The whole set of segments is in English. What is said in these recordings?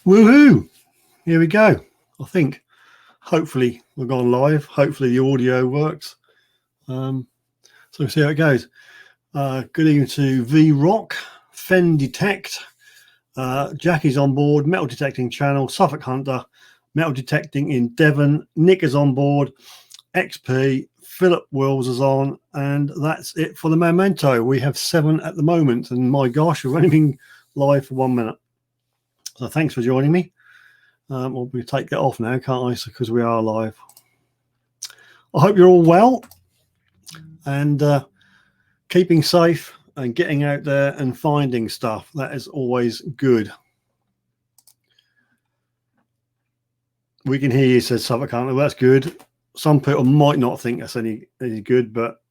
Woohoo! Here we go. I think hopefully we've gone live. Hopefully the audio works. So we'll see how it goes. Good evening to V Rock, Fen Detect, Jackie's on board, metal detecting channel, Suffolk Hunter, metal detecting in Devon, Nick is on board, XP, Philip Wills is on, and that's it for the memento. We have 7 at the moment, and my gosh, we've only been live for 1 minute. So thanks for joining me. Well, we take that off now, can't I? Because we are live. I hope you're all well and keeping safe and getting out there and finding stuff. That is always good. We can hear you, says Suffolk Hunter. That's good. Some people might not think that's any good, but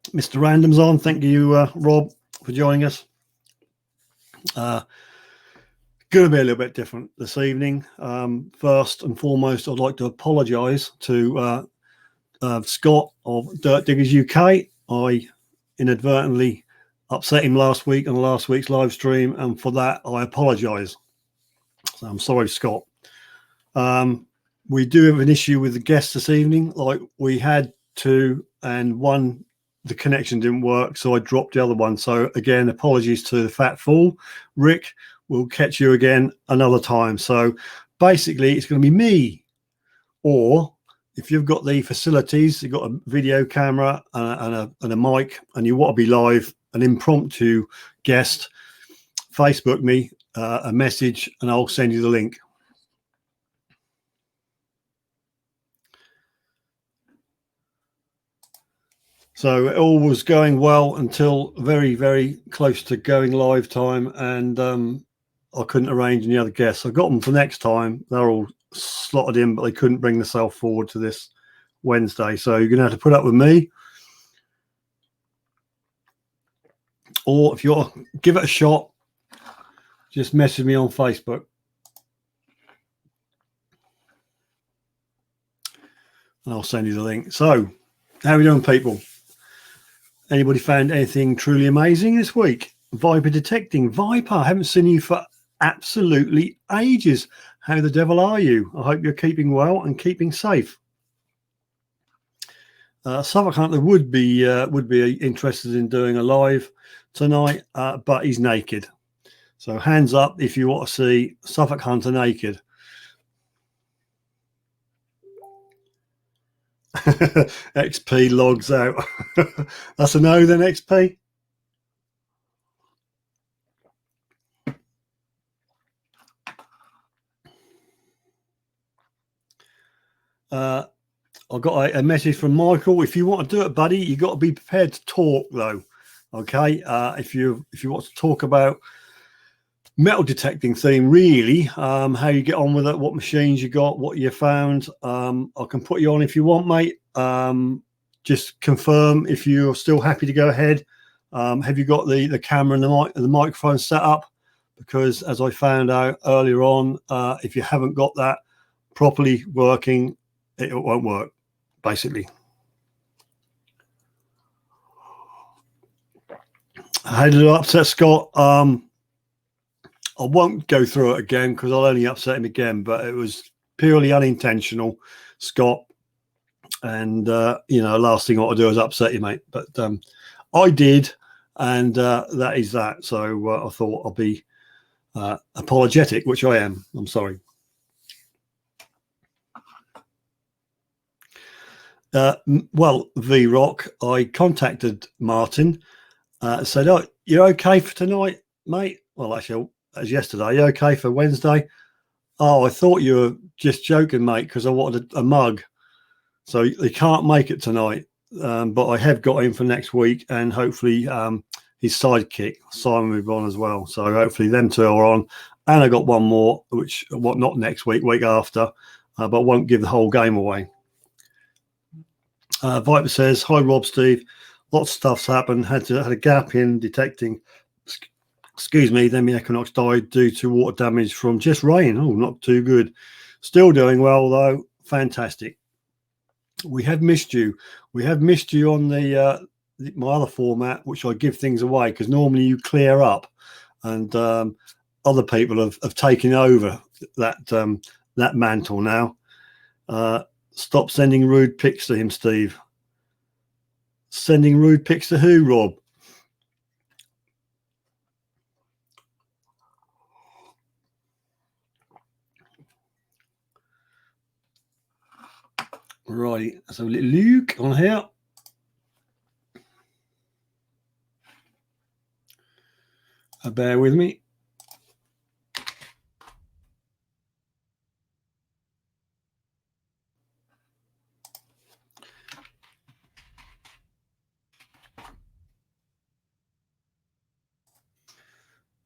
Mr. Random's on. Thank you, Rob, for joining us. Going to be a little bit different this evening. First and foremost, I'd like to apologise to Scott of Dirt Diggers UK. I inadvertently upset him last week on last week's live stream, and for that I apologise. So I'm sorry, Scott. We do have an issue with the guests this evening, like we had two, and one, the connection didn't work, so I dropped the other one. So again, apologies to the fat fool. Rick, we'll catch you again another time. So basically it's going to be me, or if you've got the facilities, you've got a video camera and a mic, and you want to be live, an impromptu guest, Facebook me a message and I'll send you the link. So it all was going well until very, very close to going live time, and I couldn't arrange any other guests. I got them for next time. They're all slotted in, but they couldn't bring themselves forward to this Wednesday. So you're going to have to put up with me. Or if you want to give it a shot, just message me on Facebook. And I'll send you the link. So how are we doing, people? Anybody found anything truly amazing this week? Viper detecting. Viper, I haven't seen you for absolutely ages. How the devil are you? I hope you're keeping well and keeping safe. Suffolk Hunter would be interested in doing a live tonight, but he's naked. So hands up if you want to see Suffolk Hunter naked. XP logs out. That's a no then, XP. I got a message from Michael. If you want to do it, buddy, you got to be prepared to talk, though. Okay, if you want to talk about metal detecting theme, really, how you get on with it, what machines you got, what you found, I can put you on if you want, mate. Just confirm if you're still happy to go ahead. Have you got the camera and the microphone set up? Because as I found out earlier on, if you haven't got that properly working, it won't work, basically. How did I upset Scott? I won't go through it again because I'll only upset him again, but it was purely unintentional, Scott. And, last thing I want to do is upset you, mate. But I did, and that is that. So I thought I'll be apologetic, which I am. I'm sorry. Well, V-Rock, I contacted Martin, said, "Oh, you're okay for tonight, mate?" Well, actually, as yesterday. Are you okay for Wednesday? Oh, I thought you were just joking, mate, because I wanted a mug. So they can't make it tonight, but I have got him for next week, and hopefully his sidekick, Simon, will be on as well. So hopefully them two are on. And I got one more, which not next week, week after, but won't give the whole game away. Viper says, "Hi, Rob, Steve. Lots of stuff's happened. Had a gap in detecting. Excuse me. Then the Equinox died due to water damage from just rain. Oh, not too good. Still doing well though. Fantastic. We have missed you. We have missed you on my other format, which I give things away because normally you clear up. and other people have taken over that mantle now. Stop sending rude pics to him, Steve. Sending rude pics to who, Rob? Right, so little Luke on here. Bear with me.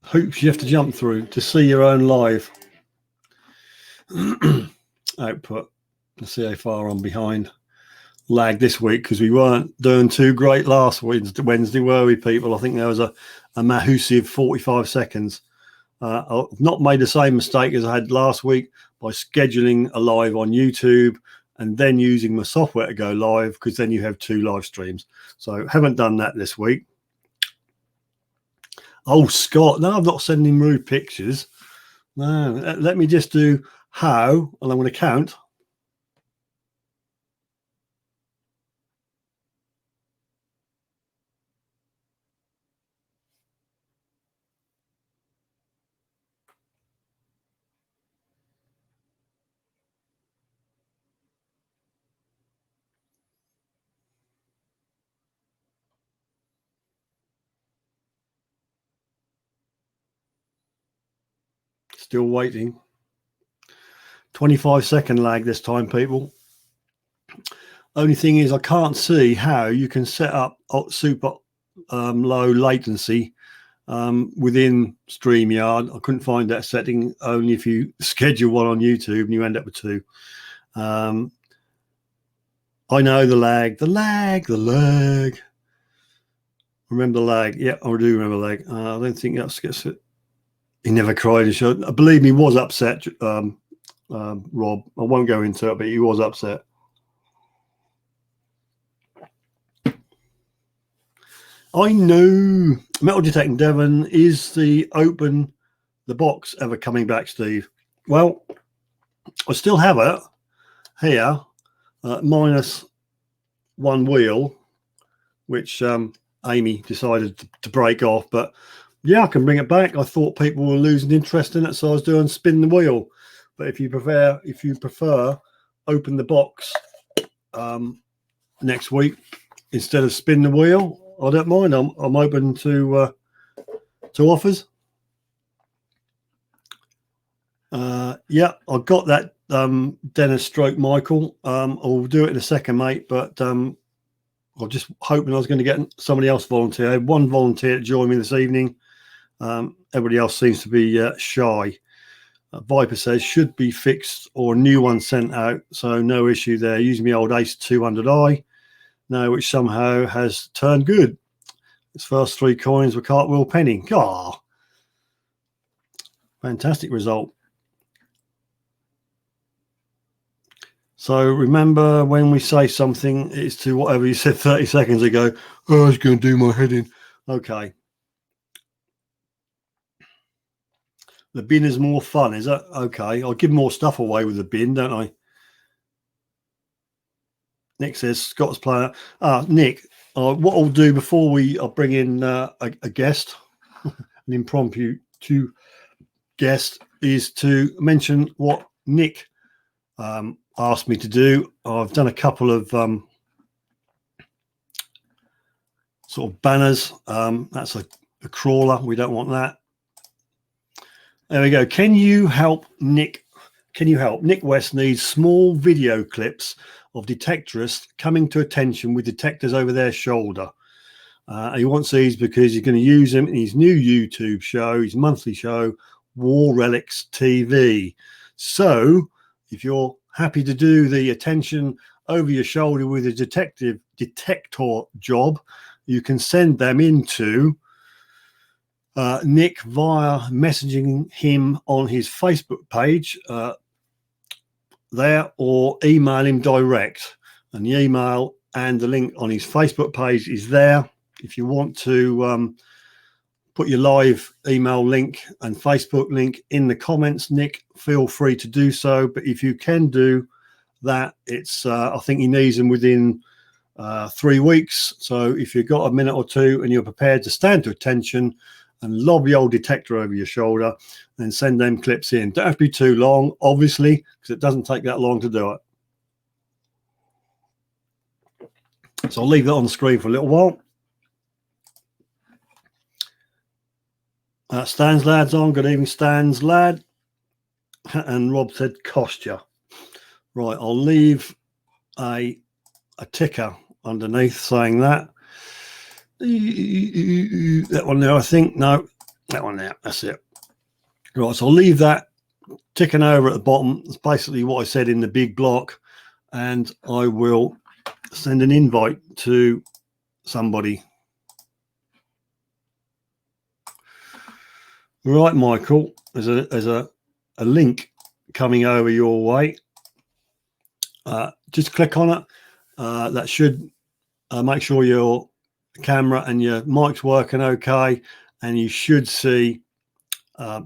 Hoops you have to jump through to see your own live output. Let's see how far I'm behind. Lag this week because we weren't doing too great last Wednesday, were we, people? I think there was a massive 45 seconds. I've not made the same mistake as I had last week by scheduling a live on YouTube and then using my software to go live, because then you have 2 live streams. So haven't done that this week. Oh, Scott, no, I'm not sending rude pictures. No, let me just do how, and I'm going to count. Still waiting. 25-second lag this time, people. Only thing is I can't see how you can set up super low latency within StreamYard. I couldn't find that setting, only if you schedule one on YouTube and you end up with 2. I know the lag. Remember the lag? Yeah, I do remember the lag. I don't think that gets it. He never cried and showed. I believe he was upset, Rob. I won't go into it, but he was upset. I know. Metal Detecting Devon, is the box ever coming back, Steve? Well, I still have it here, minus 1 wheel, which Amy decided to break off. But yeah, I can bring it back. I thought people were losing interest in it, so I was doing spin the wheel. But if you prefer, open the box next week instead of spin the wheel, I don't mind. I'm open to offers. Yeah, I got that Dennis stroke Michael. I'll do it in a second, mate. But I'm just hoping I was going to get somebody else volunteer. I had 1 volunteer to join me this evening. Everybody else seems to be shy. Viper says should be fixed or a new one sent out, so no issue there. Using my old Ace 200i now, which somehow has turned good. Its first 3 coins were cartwheel penny. Ah, fantastic result. So remember, when we say something, it's to whatever you said 30 seconds ago. Oh, I was going to do my head in. Okay. The bin is more fun, is that? Okay. I'll give more stuff away with the bin, don't I? Nick says Scott's player. Nick, what I'll do before I'll bring in a guest, an impromptu guest, is to mention what Nick asked me to do. I've done a couple of sort of banners. That's a crawler. We don't want that. There we go. Can you help Nick? Nick West needs small video clips of Detectorist coming to attention with detectors over their shoulder. He wants these because he's going to use them in his new YouTube show, his monthly show, War Relics TV. So if you're happy to do the attention over your shoulder with a detector job, you can send them into Nick via messaging him on his Facebook page there, or email him direct. And the email and the link on his Facebook page is there. If you want to put your live email link and Facebook link in the comments, Nick, feel free to do so. But if you can do that, it's I think he needs them within 3 weeks. So if you've got a minute or two and you're prepared to stand to attention and lob the old detector over your shoulder and send them clips in. Don't have to be too long, obviously, because it doesn't take that long to do it. So I'll leave that on the screen for a little while. Stan's lad's on. Good evening, Stan's lad. And Rob said, cost you. Right, I'll leave a ticker underneath saying that. That one there, I think. No, that one there. That's it. Right, so I'll leave that ticking over at the bottom. It's basically what I said in the big block. And I will send an invite to somebody. Right, Michael, there's a link coming over your way. Just click on it. That should make sure your camera and your mic's working okay, and you should see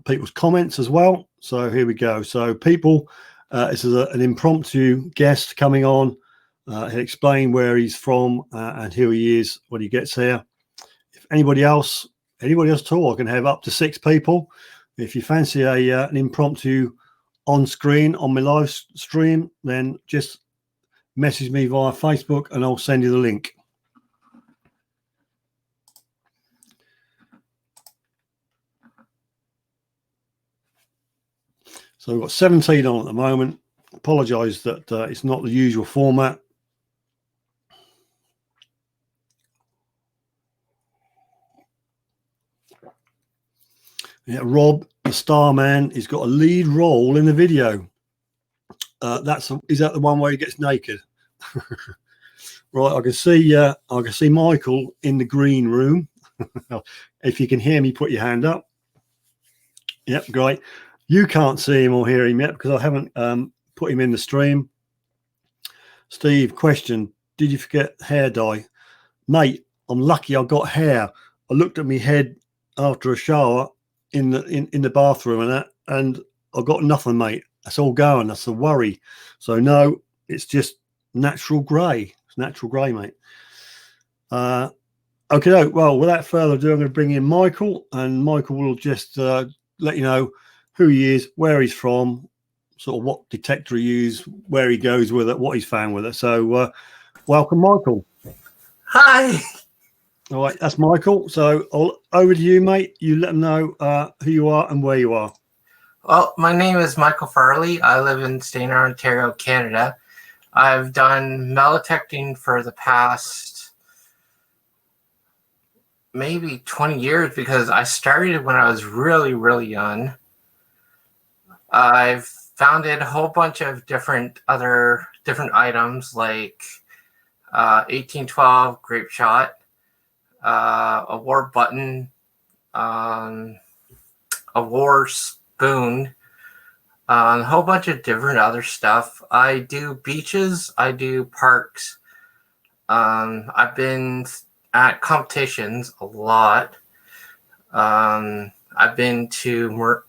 people's comments as well. So here we go. So people, this is an impromptu guest coming on. He'll explain where he's from and who he is when he gets here. If anybody else at all, I can have up to 6 people. If you fancy an impromptu on screen on my live stream, then just message me via Facebook and I'll send you the link. So we've got 17 on at the moment. Apologise that it's not the usual format. Yeah, Rob, the star man, he's got a lead role in the video. Is that the one where he gets naked? Right, I can see Michael in the green room. If you can hear me, put your hand up. Yep, great. You can't see him or hear him yet because I haven't put him in the stream. Steve, question: did you forget hair dye? Mate, I'm lucky I got hair. I looked at my head after a shower in the bathroom and I got nothing, mate. That's all going. That's the worry. So no, it's just natural grey. It's natural grey, mate. Okay, well, without further ado, I'm going to bring in Michael, and Michael will just let you know who he is, where he's from, sort of what detector he uses, where he goes with it, what he's found with it. So welcome, Michael. Hi. All right, that's Michael. So over to you, mate. You let them know who you are and where you are. Well, my name is Michael Farley. I live in Stayner, Ontario, Canada. I've done metal detecting for the past maybe 20 years because I started when I was really, really young. I've founded a whole bunch of different items like 1812 grape shot, a war button, a war spoon, a whole bunch of different other stuff. I do beaches, I do parks. I've been at competitions a lot. I've been to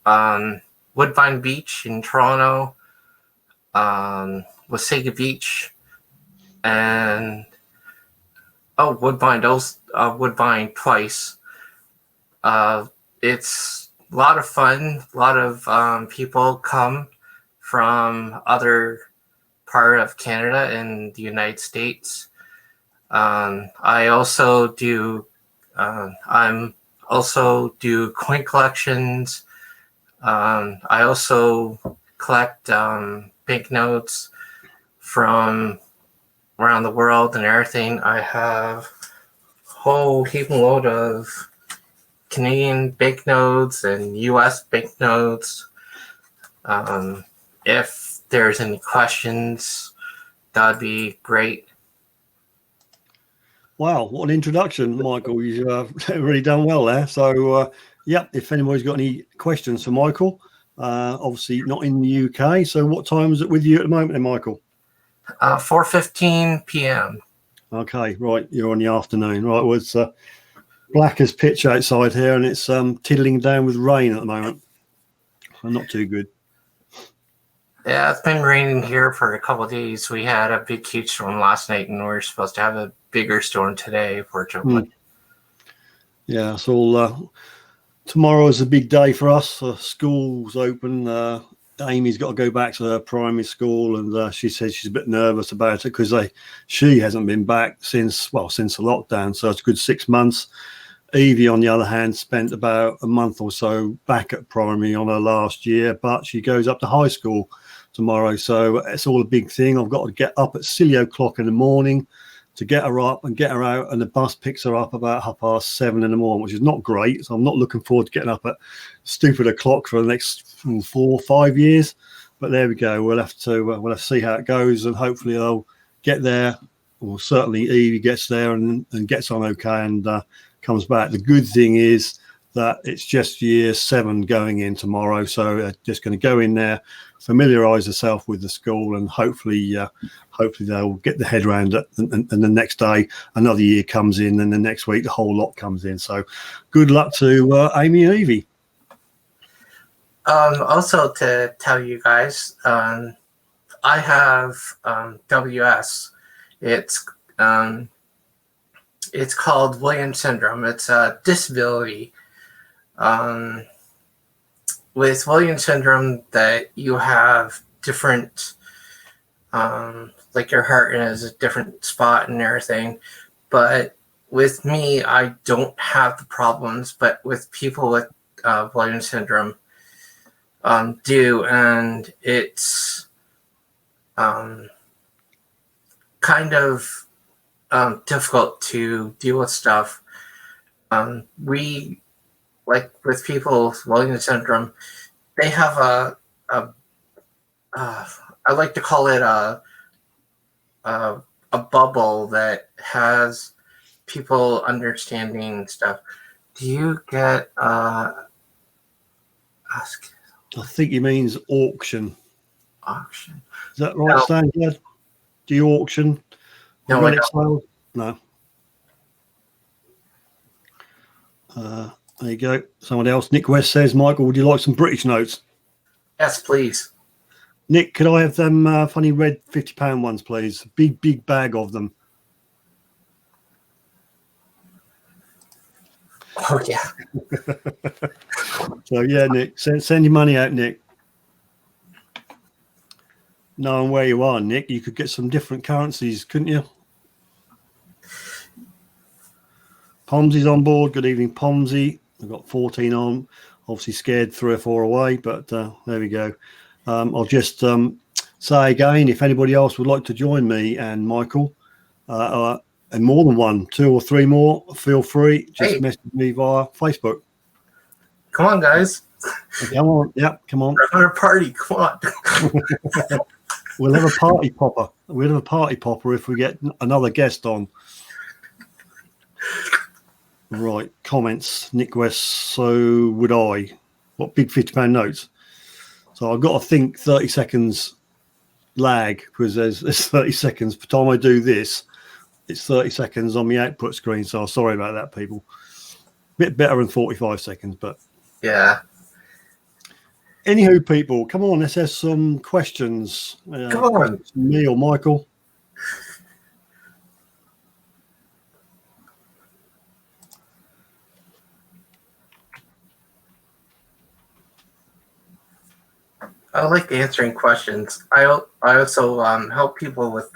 Woodbine Beach in Toronto, Wasaga Beach, and Woodbine twice. It's a lot of fun. A lot of people come from other part of Canada and the United States. I also do coin collections. I also collect banknotes from around the world and everything. I have a whole heap and load of Canadian banknotes and US banknotes. If there's any questions, that'd be great. Wow, what an introduction, Michael. You've really done well there. So, yeah, if anybody's got any questions for Michael, obviously not in the UK. So what time is it with you at the moment then, Michael? 4:15 p.m. Okay, right. You're on the afternoon. Right, well, black as pitch outside here, and it's tiddling down with rain at the moment. So not too good. Yeah, it's been raining here for a couple of days. We had a big, huge storm last night, and we're supposed to have a bigger storm today, fortunately. Yeah, so tomorrow is a big day for us. School's open. Amy's got to go back to her primary school, and she says she's a bit nervous about it because she hasn't been back since the lockdown. So it's a good 6 months. Evie, on the other hand, spent about a month or so back at primary on her last year, but she goes up to high school tomorrow. So it's all a big thing. I've got to get up at silly o'clock in the morning to get her up and get her out, and the bus picks her up about 7:30 in the morning, which is not great. So I'm not looking forward to getting up at stupid o'clock for the next 4 or 5 years. But there we go. We'll have to see how it goes, and hopefully I'll get there. Or certainly Evie gets there and gets on okay and comes back. The good thing is that it's just year 7 going in tomorrow, so just going to go in there, familiarise herself with the school, and hopefully they'll get the head around it. And the next day another year comes in, and the next week the whole lot comes in. So good luck to Amy and Evie. Also, to tell you guys, I have WS. It's called Williams syndrome. It's a disability. With Williams syndrome, that you have different, like your heart is a different spot and everything. But with me, I don't have the problems. But with people with Williams syndrome, do, and it's kind of difficult to deal with stuff. We, like with people with Williams syndrome, they have I like to call it a bubble that has people understanding stuff. Do you get ask? I think he means auction. Auction. Is that right, Stan? Yeah. Do you auction? No, I don't. No. There you go. Someone else. Nick West says, Michael, would you like some British notes? Yes, please. Nick, could I have them funny red £50 ones, please? Big bag of them. Oh, yeah. So, yeah, Nick, send your money out, Nick. Knowing where you are, Nick, you could get some different currencies, couldn't you? Pomsey's on board. Good evening, Pomsey. I've got 14 on. Obviously scared 3 or 4 away, but there we go. I'll just say again, if anybody else would like to join me and Michael, and more than 1, 2 or 3 more, feel free. Just message me via Facebook. Come on, guys. Come on. Yeah, come on. We're having a party. Come on. We'll have a party popper. We'll have a party popper if we get another guest on. Right, comments. Nick West, so would I. What big £50 notes? So I've got to think 30 seconds lag, because there's 30 seconds. By the time I do this, it's 30 seconds on the output screen. So sorry about that, people. Bit better than 45 seconds, but yeah. Anywho, people, come on, let's have some questions. Come on. Me or Michael. I like answering questions. I also help people with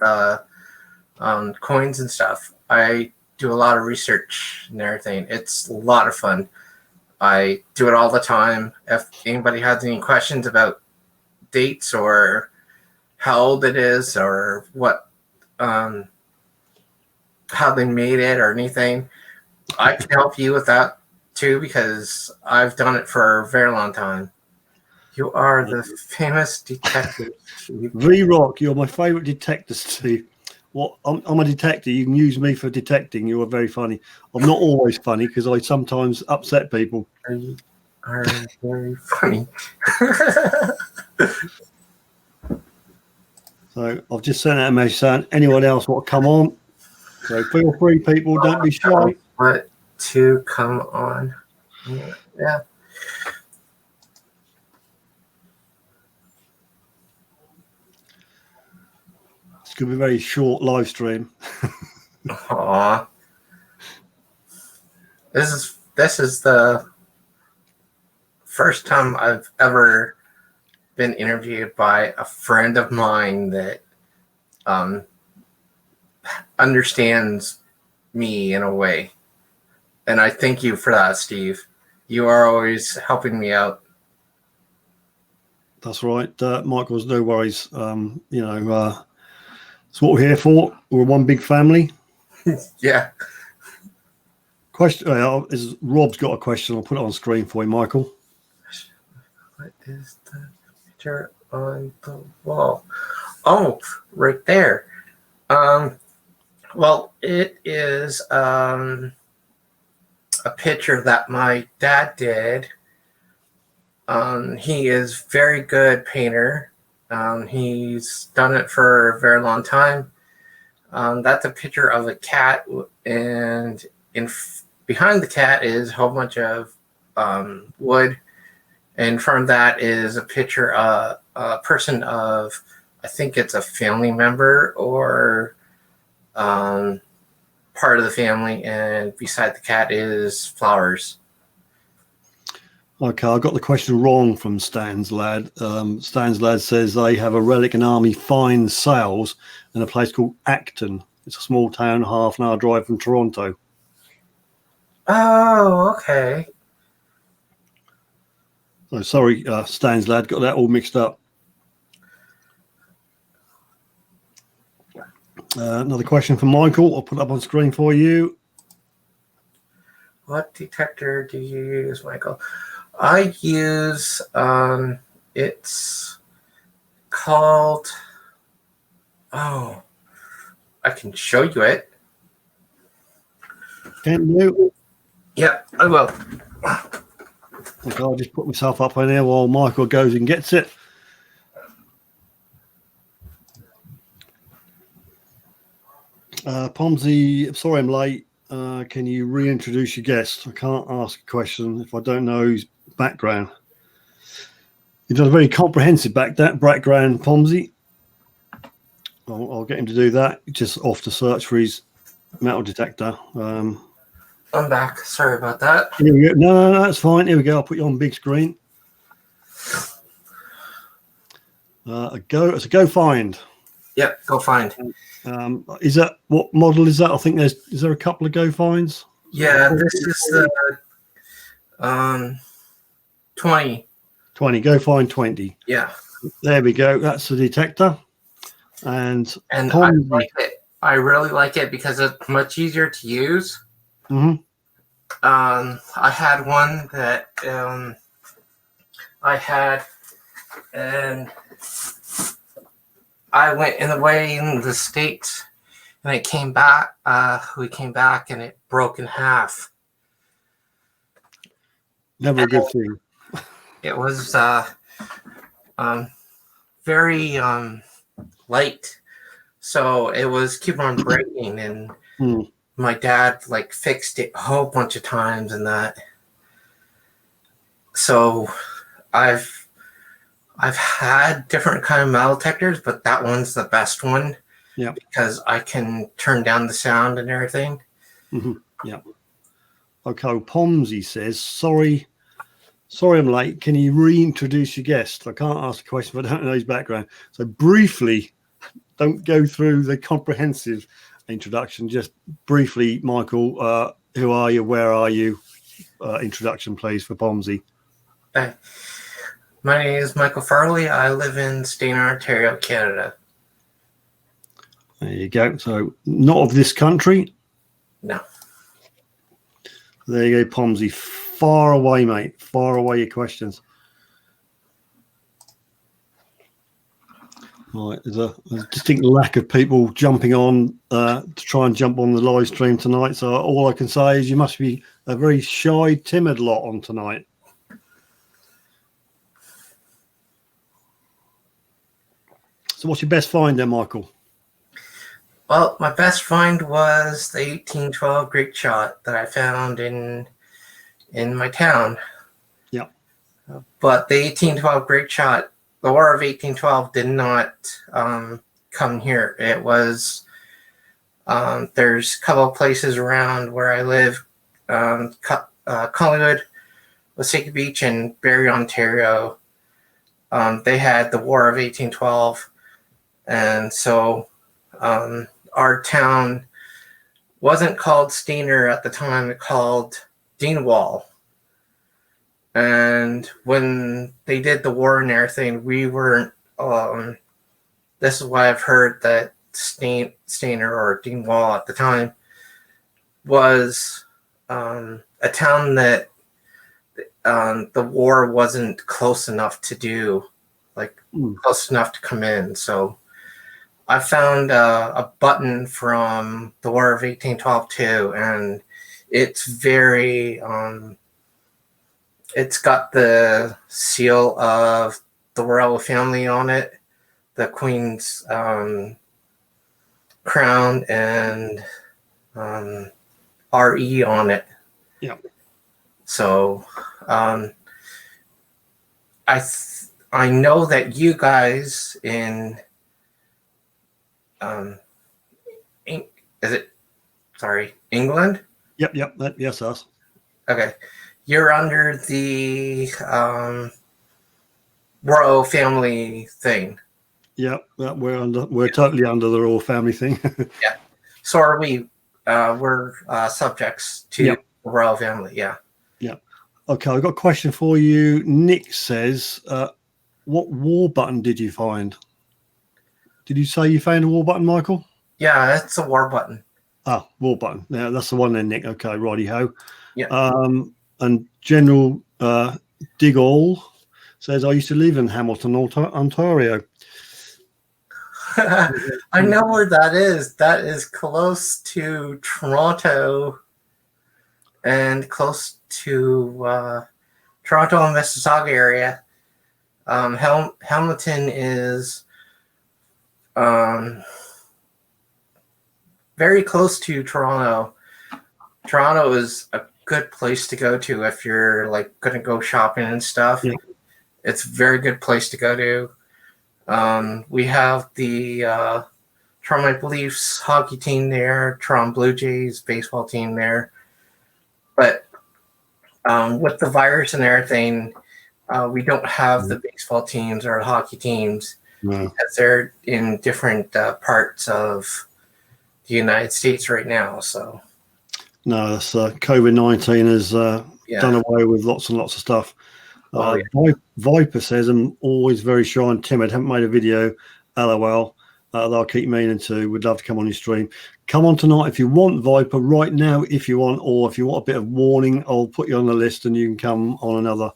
coins and stuff. I do a lot of research and everything. It's a lot of fun. I do it all the time. If anybody has any questions about dates or how old it is or what, how they made it or anything, I can help you with that too, because I've done it for a very long time. You are the famous detective. V-Rock, you're my favourite detective, Steve. Well, I'm a detector. You can use me for detecting. You are very funny. I'm not always funny because I sometimes upset people. You are very funny. So I've just sent out a message saying anyone else want to come on. So feel free, people. Don't be shy. But to come on. Yeah. It's going to be a very short live stream. Aw. This is the first time I've ever been interviewed by a friend of mine that understands me in a way. And I thank you for that, Steve. You are always helping me out. That's right. Michael's no worries. It's what we're here for. We're one big family. Yeah. Question is Rob's got a question. I'll put it on screen for you, Michael. What is the picture on the wall? Oh, right there. Well, it is a picture that my dad did. He is very good painter. He's done it for a very long time. That's a picture of a cat, and behind the cat is a whole bunch of wood. In front of that is a picture of a person of, I think it's a family member or part of the family, and beside the cat is flowers. Okay, I got the question wrong from Stan's Lad. Stan's Lad says they have a relic and army fine sales in a place called Acton. It's a small town, half an hour drive from Toronto. Oh, okay. So sorry, Stan's Lad, got that all mixed up. Another question from Michael. I'll put it up on screen for you. What detector do you use, Michael? I use, it's called, oh, I can show you it. Can you? Yeah, I will. Okay, I'll just put myself up on there while Michael goes and gets it. Pomsey, sorry I'm late. Can you reintroduce your guest? I can't ask a question if I don't know his background. He does a very comprehensive background, Pomsey. I'll get him to do that. Just off to search for his metal detector. I'm back. Sorry about that. Here we go. No, that's fine. Here we go. I'll put you on big screen. It's a Go Find. Yep, Go Find. Is that what model is that? I think is there a couple of Go Finds? Yeah, this is the 20. 20. Go Find 20. Yeah. There we go. That's the detector. And I like it. I really like it because it's much easier to use. Mm-hmm. I had one that and I went in the way in the States, and it came back. We came back, and it broke in half. Never a good thing. It was very light, so it was keep on breaking, and my dad like fixed it a whole bunch of times, and that. So I've had different kind of metal detectors, but that one's the best one. Yeah. Because I can turn down the sound and everything. Mm-hmm. Yeah. Okay. Pomsey says, sorry I'm late. Can you reintroduce your guest? I can't ask a question if I don't know his background. So briefly, don't go through the comprehensive introduction. Just briefly, Michael, who are you? Where are you? Introduction, please, for Pomsey. My name is Michael Farley. I live in Stayner, Ontario, Canada. There you go. So not of this country. No. There you go, Pomsey. Far away, mate. Far away your questions. Right, there's a distinct lack of people jumping on to try and jump on the live stream tonight. So all I can say is you must be a very shy, timid lot on tonight. So what's your best find there, Michael? Well, my best find was the 1812 Greek shot that I found in my town. Yeah. But the 1812 Great Shot, the War of 1812, did not come here. It was there's a couple of places around where I live, Collingwood, Wasaga Beach, and Barrie, Ontario. They had the War of 1812, and so our town wasn't called Steiner at the time; it called Dingwall. And when they did the war and everything, we weren't. This is why I've heard that Stainer or Dingwall at the time was a town that the war wasn't close enough to do, like close enough to come in. So I found a button from the War of 1812 too, and it's very. It's got the seal of the royal family on it, the Queen's crown, and RE on it. Yeah. So I know that you guys in England? Yep. Yes, us. Okay. You're under the royal family thing. Yeah, we're totally under the royal family thing. Yeah. So are we. We're subjects to the royal family. Yeah. Yeah. Okay, I've got a question for you. Nick says, what war button did you find? Did you say you found a war button, Michael? Yeah, it's a war button. Ah, war button. Yeah, that's the one then, Nick. Okay, righty ho. Yeah. And General Digall says, I used to live in Hamilton, Ontario. I know where that is. That is close to Toronto and close to Toronto and Mississauga area. Hamilton is very close to Toronto. Toronto is a good place to go to if you're like going to go shopping and stuff. Yeah. It's a very good place to go to. We have the Toronto Maple Leafs hockey team there, Toronto Blue Jays baseball team there. But with the virus and everything, we don't have the baseball teams or hockey teams because they're in different parts of the United States right now. So no, that's COVID-19 has done away with lots and lots of stuff. Viper says, I'm always very shy and timid. Haven't made a video. LOL. I'll keep meaning to. Would love to come on your stream. Come on tonight if you want, Viper, right now if you want, or if you want a bit of warning, I'll put you on the list and you can come on another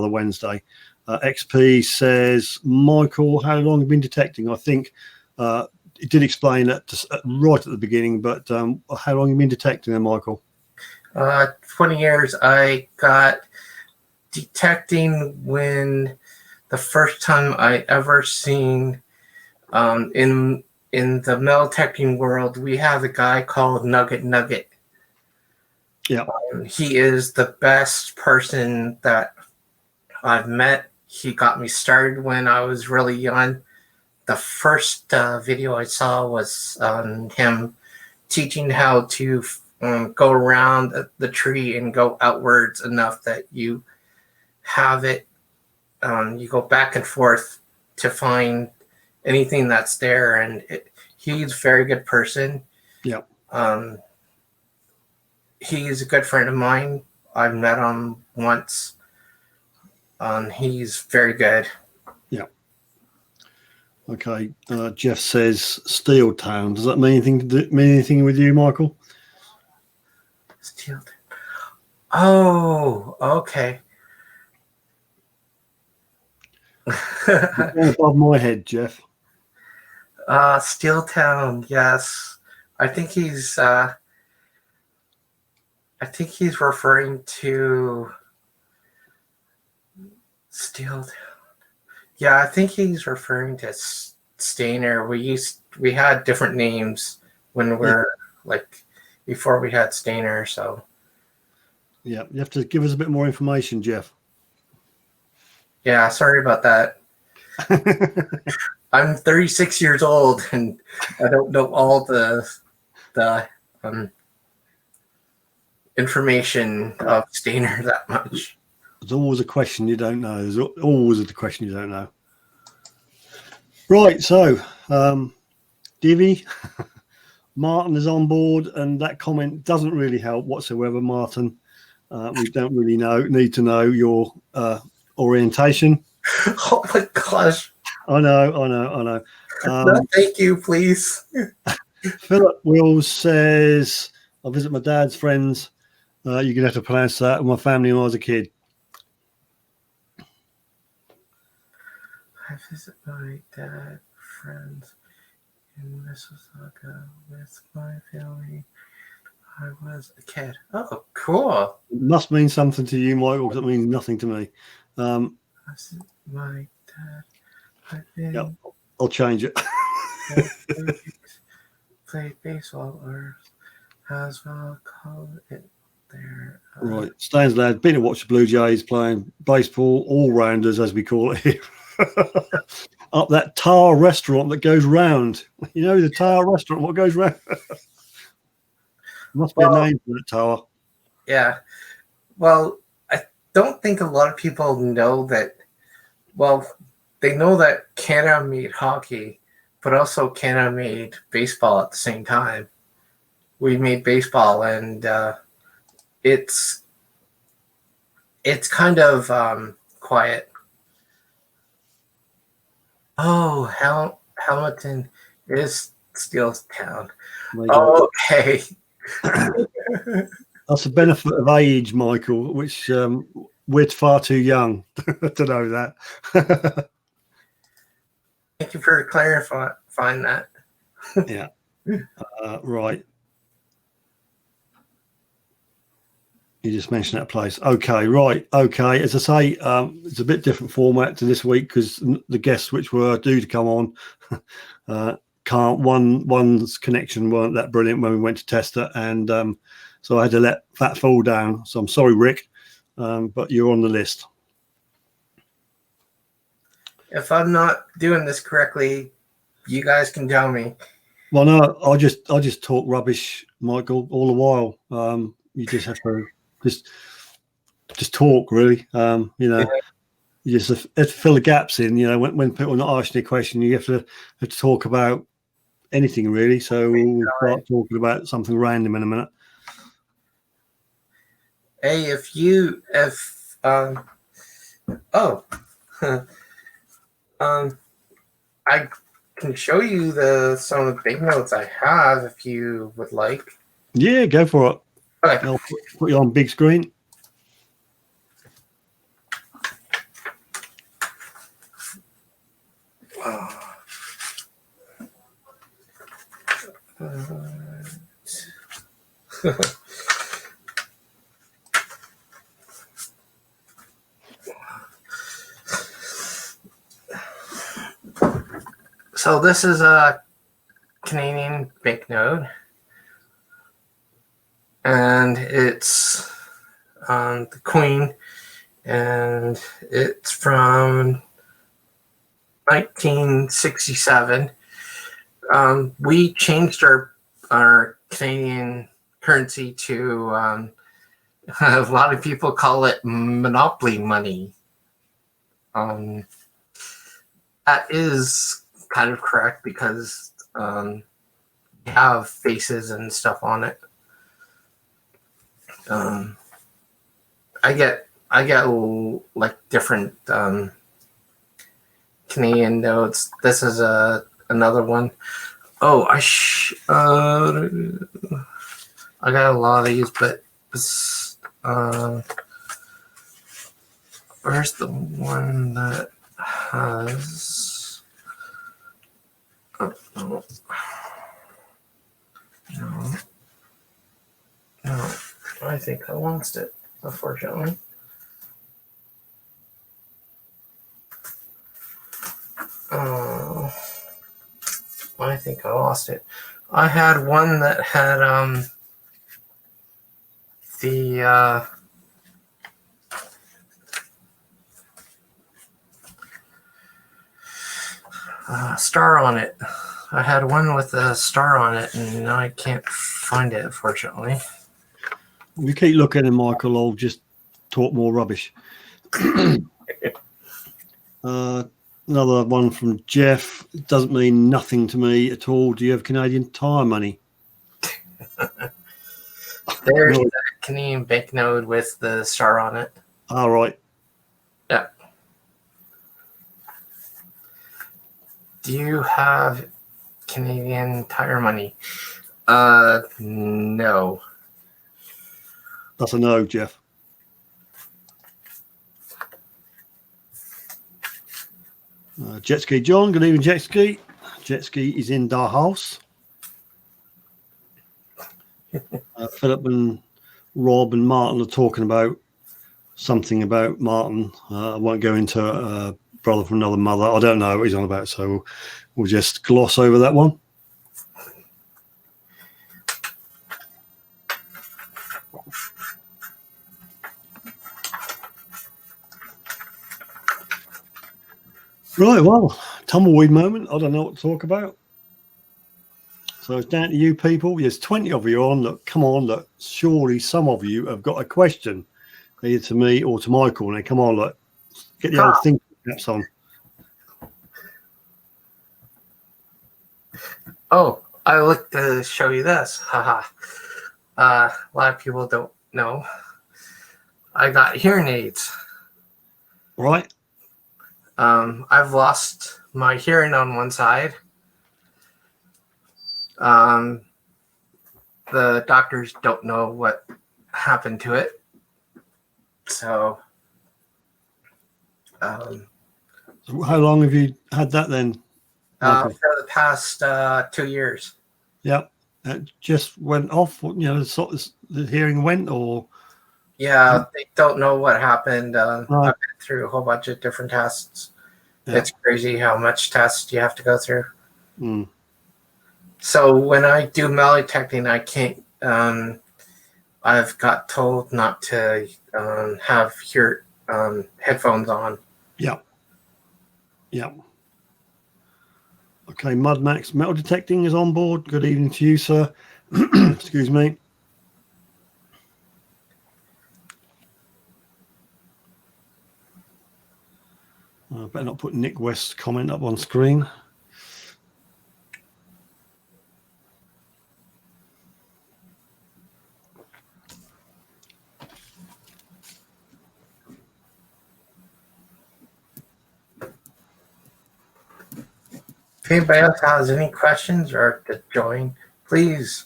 Wednesday. XP says, Michael, how long have you been detecting? I think it did explain that right at the beginning, but how long have you been detecting them, Michael? 20 years. I got detecting when the first time I ever seen in the metal detecting world, we have a guy called Nugget. Yeah. He is the best person that I've met. He got me started when I was really young. The first video I saw was him teaching how to go around the tree and go outwards enough that you have it. You go back and forth to find anything that's there, and he's a very good person. Yeah. He's a good friend of mine. I've met him once. He's very good. Yeah. Okay. Jeff says Steel Town. Does that mean anything with you, Michael? Steel Town. Oh, okay. Above my head, Jeff. Steel Town, yes. I think he's referring to Steel Town. Yeah, I think he's referring to Stainer. We had different names when we're like before we had Stainer. So yeah, you have to give us a bit more information, Jeff. yeah, sorry about that. I'm 36 years old and I don't know all the information of Stainer that much. There's always a question you don't know. There's always a question you don't know. Right, so Divvy, Martin is on board, and that comment doesn't really help whatsoever, Martin. We don't really need to know your orientation. Oh my gosh. I know. No, thank you, please. Philip Wills says, I visit my dad's friends. You're going to have to pronounce that. And my family when I was a kid. I visit my dad's friends in Mississauga with my family. I was a kid. Oh, cool. It must mean something to you, Michael, because it means nothing to me. I visit my dad. Yep, I'll change it. Played baseball or as well call it there. Right, Stains lad, been to watch the Blue Jays playing baseball, all rounders as we call it here. Up that Tower restaurant that goes round. You know the Tower restaurant, what goes round? Must be a name for that tower. Yeah. Well, I don't think a lot of people know that. Well, they know that Canada made hockey, but also Canada made baseball at the same time. We made baseball, and it's kind of quiet. Oh, Hamilton is Steelstown. Okay. That's the benefit of age, Michael, which we're far too young to know that. Thank you for clarifying that. Yeah. Right. You just mentioned that place. Okay, right. Okay. As I say, it's a bit different format to this week because the guests which were due to come on one's connection weren't that brilliant when we went to test it, and so I had to let that fall down. So I'm sorry, Rick, but you're on the list. If I'm not doing this correctly, you guys can tell me. Well, no, I just talk rubbish, Michael, all the while. You just have to just talk, really. You know, you just have to fill the gaps in. You know, when people are not asking a question, you have to talk about anything, really. So we'll start talking about something random in a minute. Hey, I can show you some of the banknotes I have if you would like. Yeah, go for it. Okay. I'll put you on big screen. So this is a Canadian banknote, and it's the Queen, and it's from 1967. We changed our Canadian currency to a lot of people call it monopoly money. That is kind of correct because we have faces and stuff on it. I get like different Canadian notes. This is another one. Oh, I got a lot of these, but where's the one that has? Oh, no, I think I lost it, unfortunately. I think I lost it. I had one that had the star on it. I had one with a star on it, and now I can't find it, unfortunately. You keep looking, and Michael, I'll just talk more rubbish. Another one from Jeff. It doesn't mean nothing to me at all. Do you have Canadian Tire money? There's the Canadian banknote with the star on it. All right. Yeah. Do you have Canadian Tire money? No. That's a no, Jeff. Jet Ski John, good evening, Jet Ski. Jet Ski is in the house. Philip and Rob and Martin are talking about something about Martin. I won't go into brother from another mother. I don't know what he's on about, so we'll just gloss over that one. Right, well, tumbleweed moment. I don't know what to talk about. So it's down to you people. There's 20 of you on. Look, come on, look. Surely some of you have got a question, either to me or to Michael. Now, come on, look. Get the old thinking caps on. Oh, I looked to show you this. Haha. A lot of people don't know. I got hearing aids. Right. I've lost my hearing on one side. The doctors don't know what happened to it. So, how long have you had that then? for the past 2 years. Yeah. It just went off, sort of the hearing went, or? Yeah, they don't know what happened. Right. I've been through a whole bunch of different tests. Yeah. It's crazy how much tests you have to go through. Mm. So when I do metal detecting, I can't. I've got told not to have headphones on. Yeah. Yeah. Okay, Mud Max metal detecting is on board. Good evening to you, sir. Excuse me. I better not put Nick West's comment up on screen. If anybody else has any questions or to join, please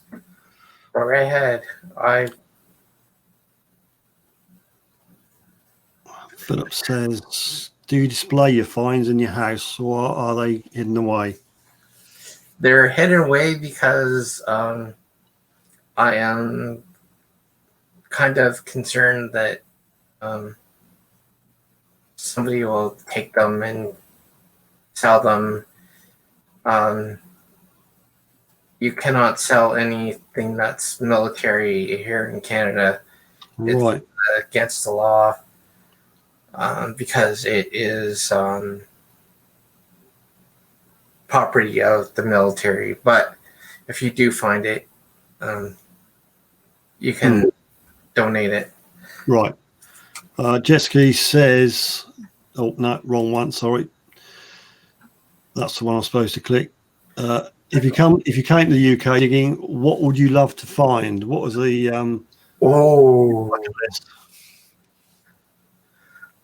go right ahead. Philip says, do you display your finds in your house, or are they hidden away? They're hidden away because I am kind of concerned that somebody will take them and sell them. You cannot sell anything that's military here in Canada. Right. It's against the law because it is property of the military. But if you do find it, you can donate it. Right. Jesky says, oh, no, wrong one. Sorry. That's the one I'm supposed to click. If you came to the UK digging, what would you love to find? What was the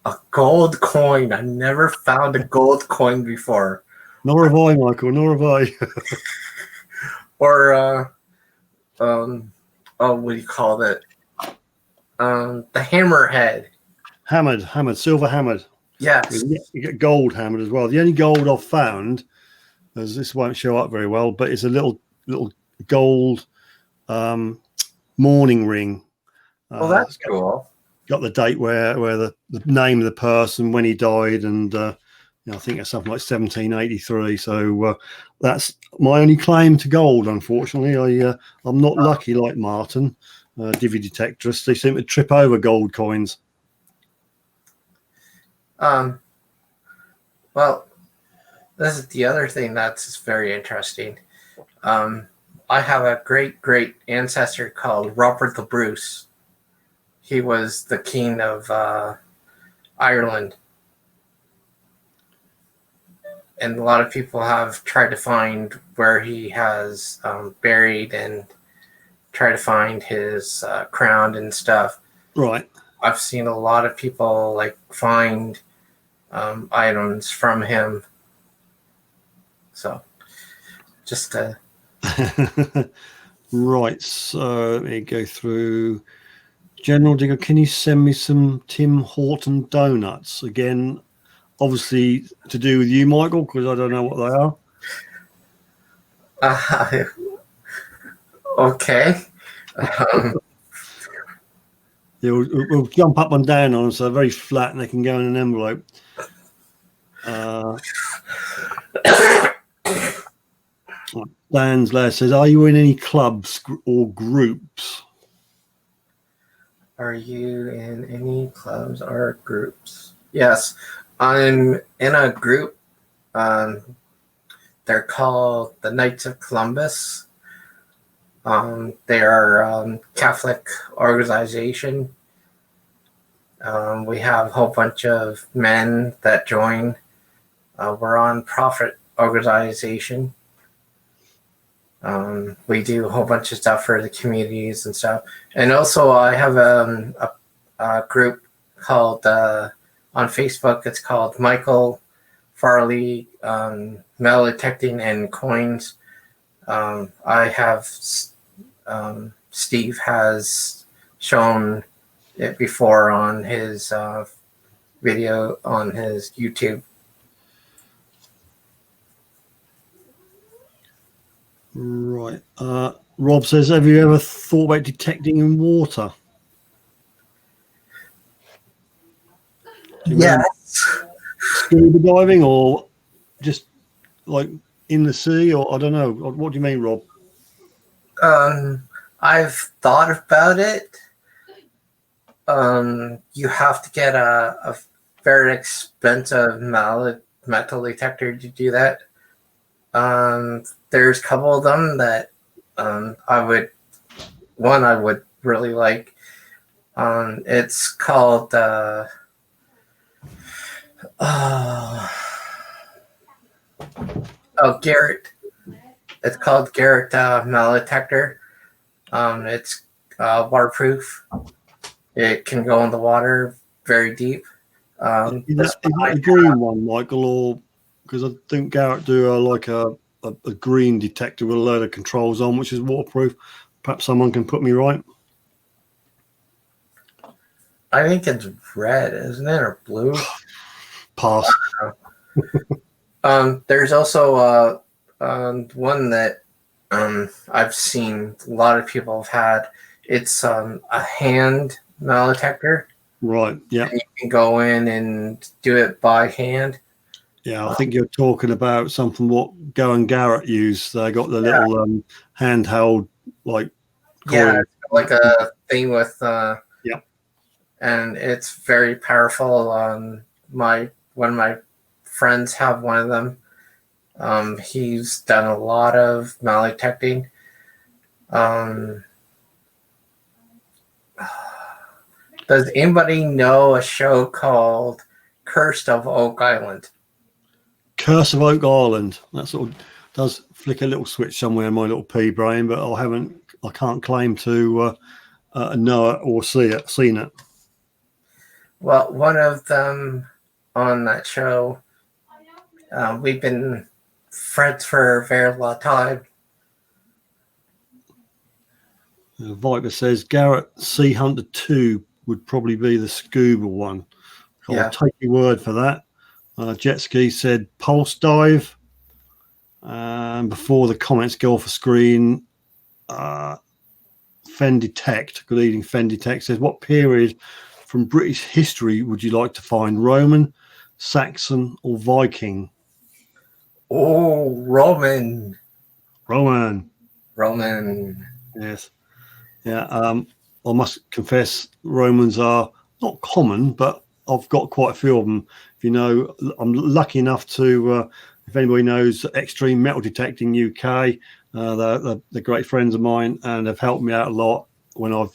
a gold coin? I never found a gold coin before. Nor have I, Michael. Nor have I. Or what do you call it? The hammerhead. Hammered, silver hammered. Yes. You get gold hammered as well. The only gold I've found, as this won't show up very well, but it's a little gold mourning ring. Well, that's cool. Got the date where the name of the person, when he died, and I think it's something like 1783. So that's my only claim to gold. Unfortunately, I'm not lucky like Martin, Divi Detectorist. They seem to trip over gold coins. Well, this is the other thing that's very interesting. I have a great ancestor called Robert the Bruce. He was the king of Ireland. And a lot of people have tried to find where he has buried and try to find his crown and stuff. Right. I've seen a lot of people like find items from him. So just right. So let me go through. General Digger, can you send me some Tim Horton donuts? Again, obviously to do with you, Michael, because I don't know what they are. Okay. Yeah, we'll jump up and down on them, so they're very flat and they can go in an envelope. Dan's Lair says, are you in any clubs or groups? Are you in any clubs or groups? Yes, I'm in a group. They're called the Knights of Columbus. They are Catholic organization. We have a whole bunch of men that join. We're on profit organization. We do a whole bunch of stuff for the communities and stuff. And also I have a group called, on Facebook, it's called Michael Farley Metal Detecting and Coins. I have, Steve has shown it before on his video on his YouTube. Right. Rob says, have you ever thought about detecting in water? Yes. Scuba diving or just like in the sea, or I don't know. What do you mean, Rob? I've thought about it. You have to get a very expensive metal detector to do that. There's a couple of them that I would really like. It's called Garrett. It's called Garrett metal detector. It's waterproof. It can go in the water very deep. Is that the green one, Michael, or because I think Garrett do like a green detector with a load of controls on, which is waterproof. Perhaps someone can put me right. I think it's red, isn't it, or blue? Pass. There's also one that I've seen a lot of people have had. It's a hand metal detector. Right. Yeah. You can go in and do it by hand. Yeah, I think you're talking about something what Go and Garrett use. They got the little handheld like coil. Yeah, like a thing with yeah, and it's very powerful. One of my friends have one of them. He's done a lot of metal detecting. Does anybody know a show called Cursed of Oak Island? Curse of Oak Island. That sort of does flick a little switch somewhere in my little pea brain, but I can't claim to know it or seen it. Well, one of them on that show, we've been friends for a very long time. Viper says Garrett Sea Hunter 2 would probably be the scuba one. I'll take your word for that. Jet Ski said Pulse Dive. Before the comments go off the screen, Fen Detect, good evening, Fen Detect says, what period from British history would you like to find? Roman, Saxon, or Viking? Oh, Roman. Roman. Roman. Yes. Yeah. I must confess, Romans are not common, but I've got quite a few of them. If you know, I'm lucky enough to, if anybody knows Extreme Metal Detecting UK, they're great friends of mine and have helped me out a lot when I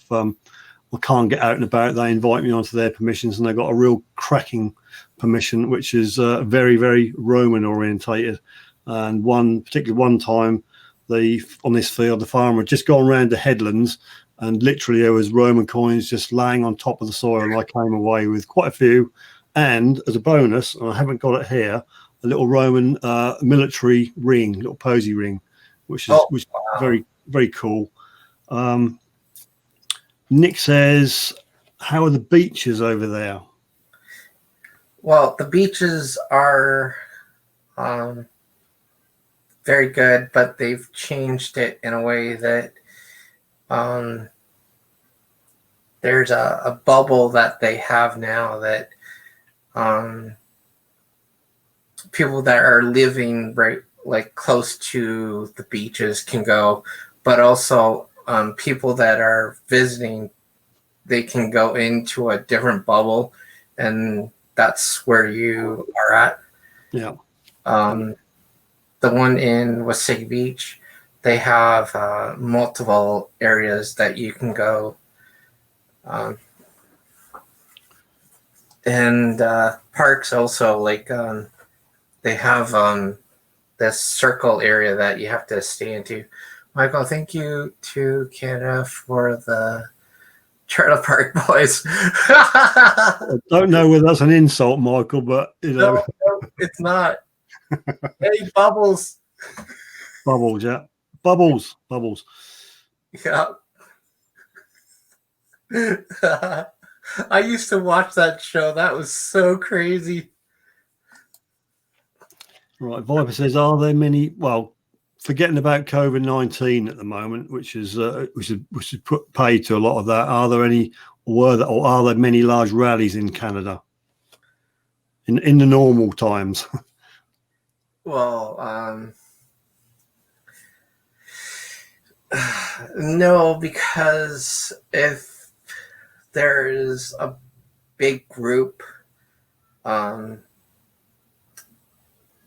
can't get out and about. They invite me onto their permissions, and they've got a real cracking permission, which is very, very Roman orientated. And particularly one time, on this field, the farmer had just gone around the headlands, and literally there was Roman coins just laying on top of the soil. And I came away with quite a few, and as a bonus, and I haven't got it here, a little Roman military ring, little posy ring, which is very, very cool. Nick says, how are the beaches over there? Well, the beaches are very good, but they've changed it in a way that there's a bubble that they have now that people that are living right like close to the beaches can go, but also people that are visiting, they can go into a different bubble, and that's where you are at. Yeah. The one in Wasig Beach, they have multiple areas that you can go. And parks also, like they have this circle area that you have to stay into. Michael, thank you to Canada for the trailer park boys. I don't know whether that's an insult, Michael, but No, it's not. Hey, Bubbles. Bubbles, yeah. Bubbles. Yeah. I used to watch that show. That was so crazy. Right. Viper says, are there many, well, forgetting about COVID-19 at the moment, which is put paid to a lot of that. Are there are there many large rallies in Canada in the normal times? Well, no, because if there is a big group,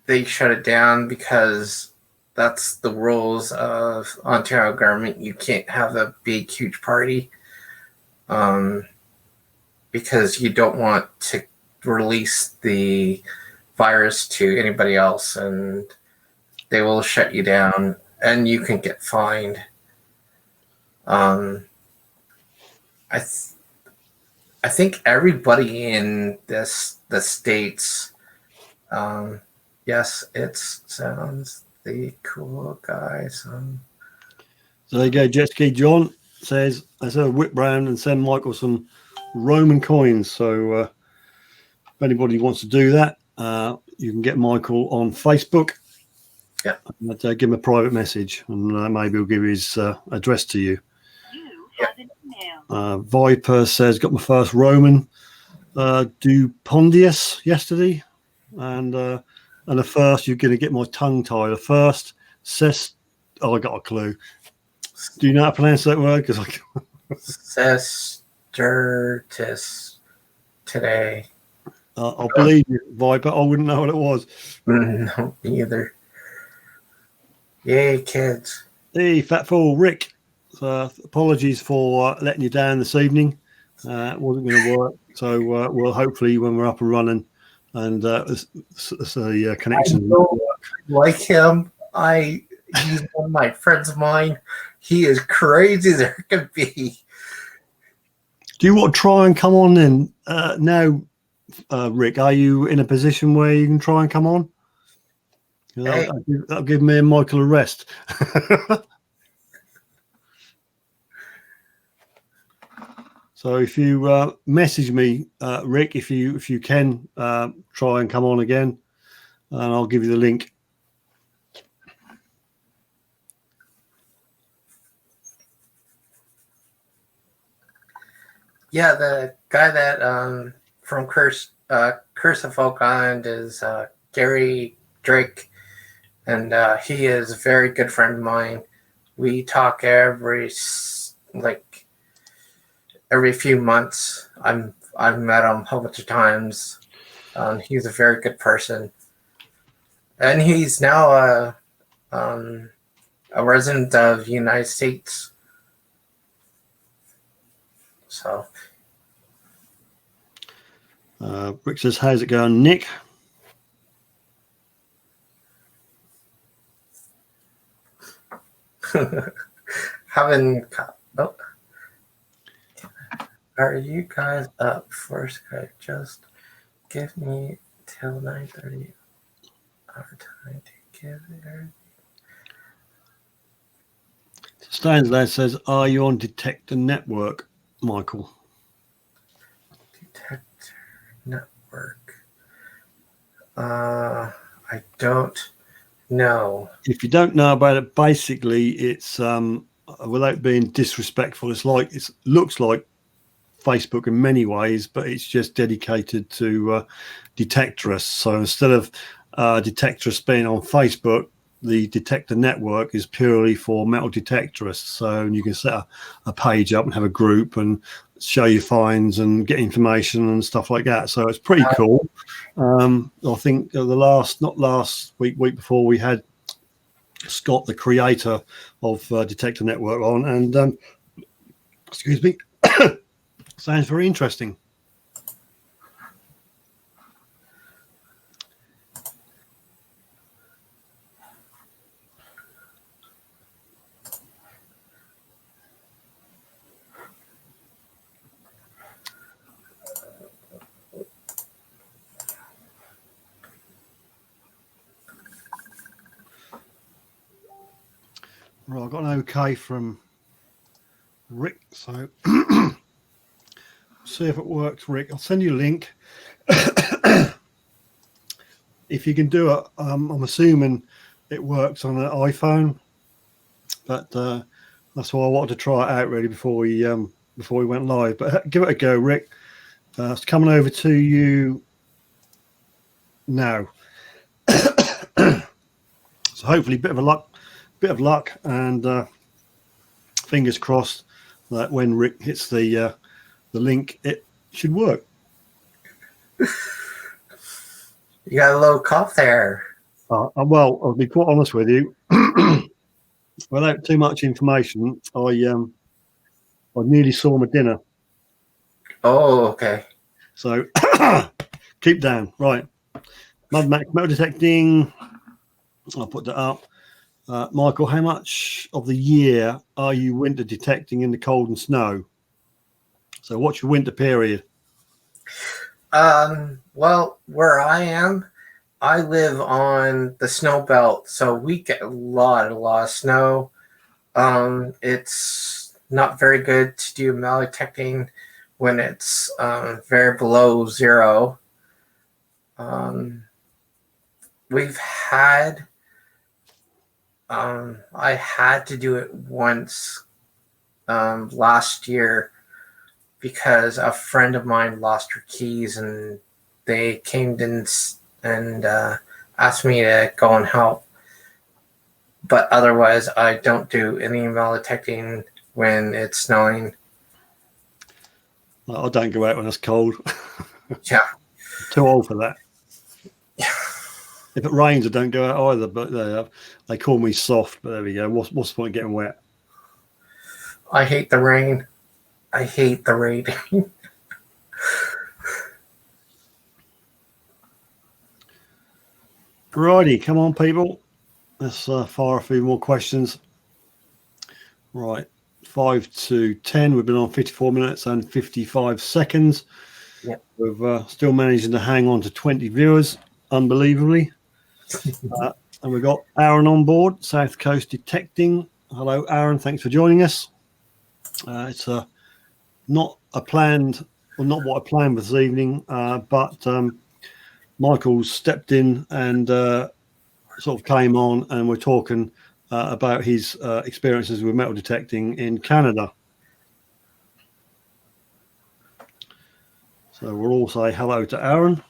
they shut it down because that's the rules of Ontario government. You can't have a big, huge party because you don't want to release the virus to anybody else, and they will shut you down, and you can get fined. I think everybody in the states. Yes, it sounds the cool guys. So there you go. Jet Ski John says, I said whip round and send Michael some Roman coins. So if anybody wants to do that, you can get Michael on Facebook. Yeah. And, give him a private message, and maybe he'll give his address to you. Viper says, got my first Roman Dupondius yesterday, and the first, you're going to get my tongue tied. The first says, I got a clue. Do you know how to pronounce that word? Because Sestertis today. I believe you, Viper. I wouldn't know what it was. No, neither. Yay, kids. Hey, Fat Fool, Rick. Apologies for letting you down this evening. It wasn't going to work. So we'll hopefully, when we're up and running, and the connection work. Like him, he's one of my friends of mine. He is crazy as there can be. Do you want to try and come on then now, Rick? Are you in a position where you can try and come on? Hey. That'll give me and Michael a rest. So if you message me, Rick, if you can try and come on again, and I'll give you the link. Yeah, the guy that from Curse Curse of Oak Island is Gary Drake, and he is a very good friend of mine. We talk every few months. I've met him a whole bunch of times. He's a very good person, and he's now a resident of the United States. So, Rick says, "How's it going, Nick?" Oh, are you guys up for Skype? Just give me till 9:30 our time to give it. Stanley says, "Are you on Detector Network, Michael?" Detector Network. I don't know. If you don't know about it, basically it's without being disrespectful, it looks like Facebook in many ways, but it's just dedicated to Detectorists. So instead of Detectorists being on Facebook, the Detector Network is purely for metal detectorists. So you can set a page up and have a group and show your finds and get information and stuff like that. So it's pretty cool. I think not last week before, we had Scott, the creator of Detector Network, on, and excuse me, sounds very interesting. Right, I got an okay from Rick, so see if it works, Rick. I'll send you a link. If you can do it, I'm assuming it works on an iPhone, but that's why I wanted to try it out really before we went live. But give it a go, Rick. It's coming over to you now. So hopefully, bit of luck, and fingers crossed that when Rick hits the link, it should work. You got a little cough there. Well, I'll be quite honest with you. Without too much information, I nearly saw my dinner. Oh, okay. So keep down. Right. Mad Max metal detecting. I'll put that up. Michael, how much of the year are you winter detecting in the cold and snow? So what's your winter period? Well, where I am, I live on the snow belt, so we get a lot of snow. It's not very good to do metal detecting when it's very below zero. We've had I had to do it once last year because a friend of mine lost her keys, and they came in and asked me to go and help. But otherwise, I don't do any metal detecting when it's snowing. I don't go out when it's cold. Yeah. Too old for that. Yeah. If it rains, I don't go out either. But they call me soft. But there we go. What's the point of getting wet? I hate the rain. I hate the rain. Righty, come on, people. Let's fire a few more questions. Right, 5 to 10. We've been on 54 minutes and 55 seconds. Yep. We've still managing to hang on to 20 viewers, unbelievably. And we've got Aaron on board, South Coast Detecting. Hello, Aaron. Thanks for joining us. It's not what I planned for this evening, but Michael's stepped in and sort of came on, and we're talking about his experiences with metal detecting in Canada. So we'll all say hello to Aaron.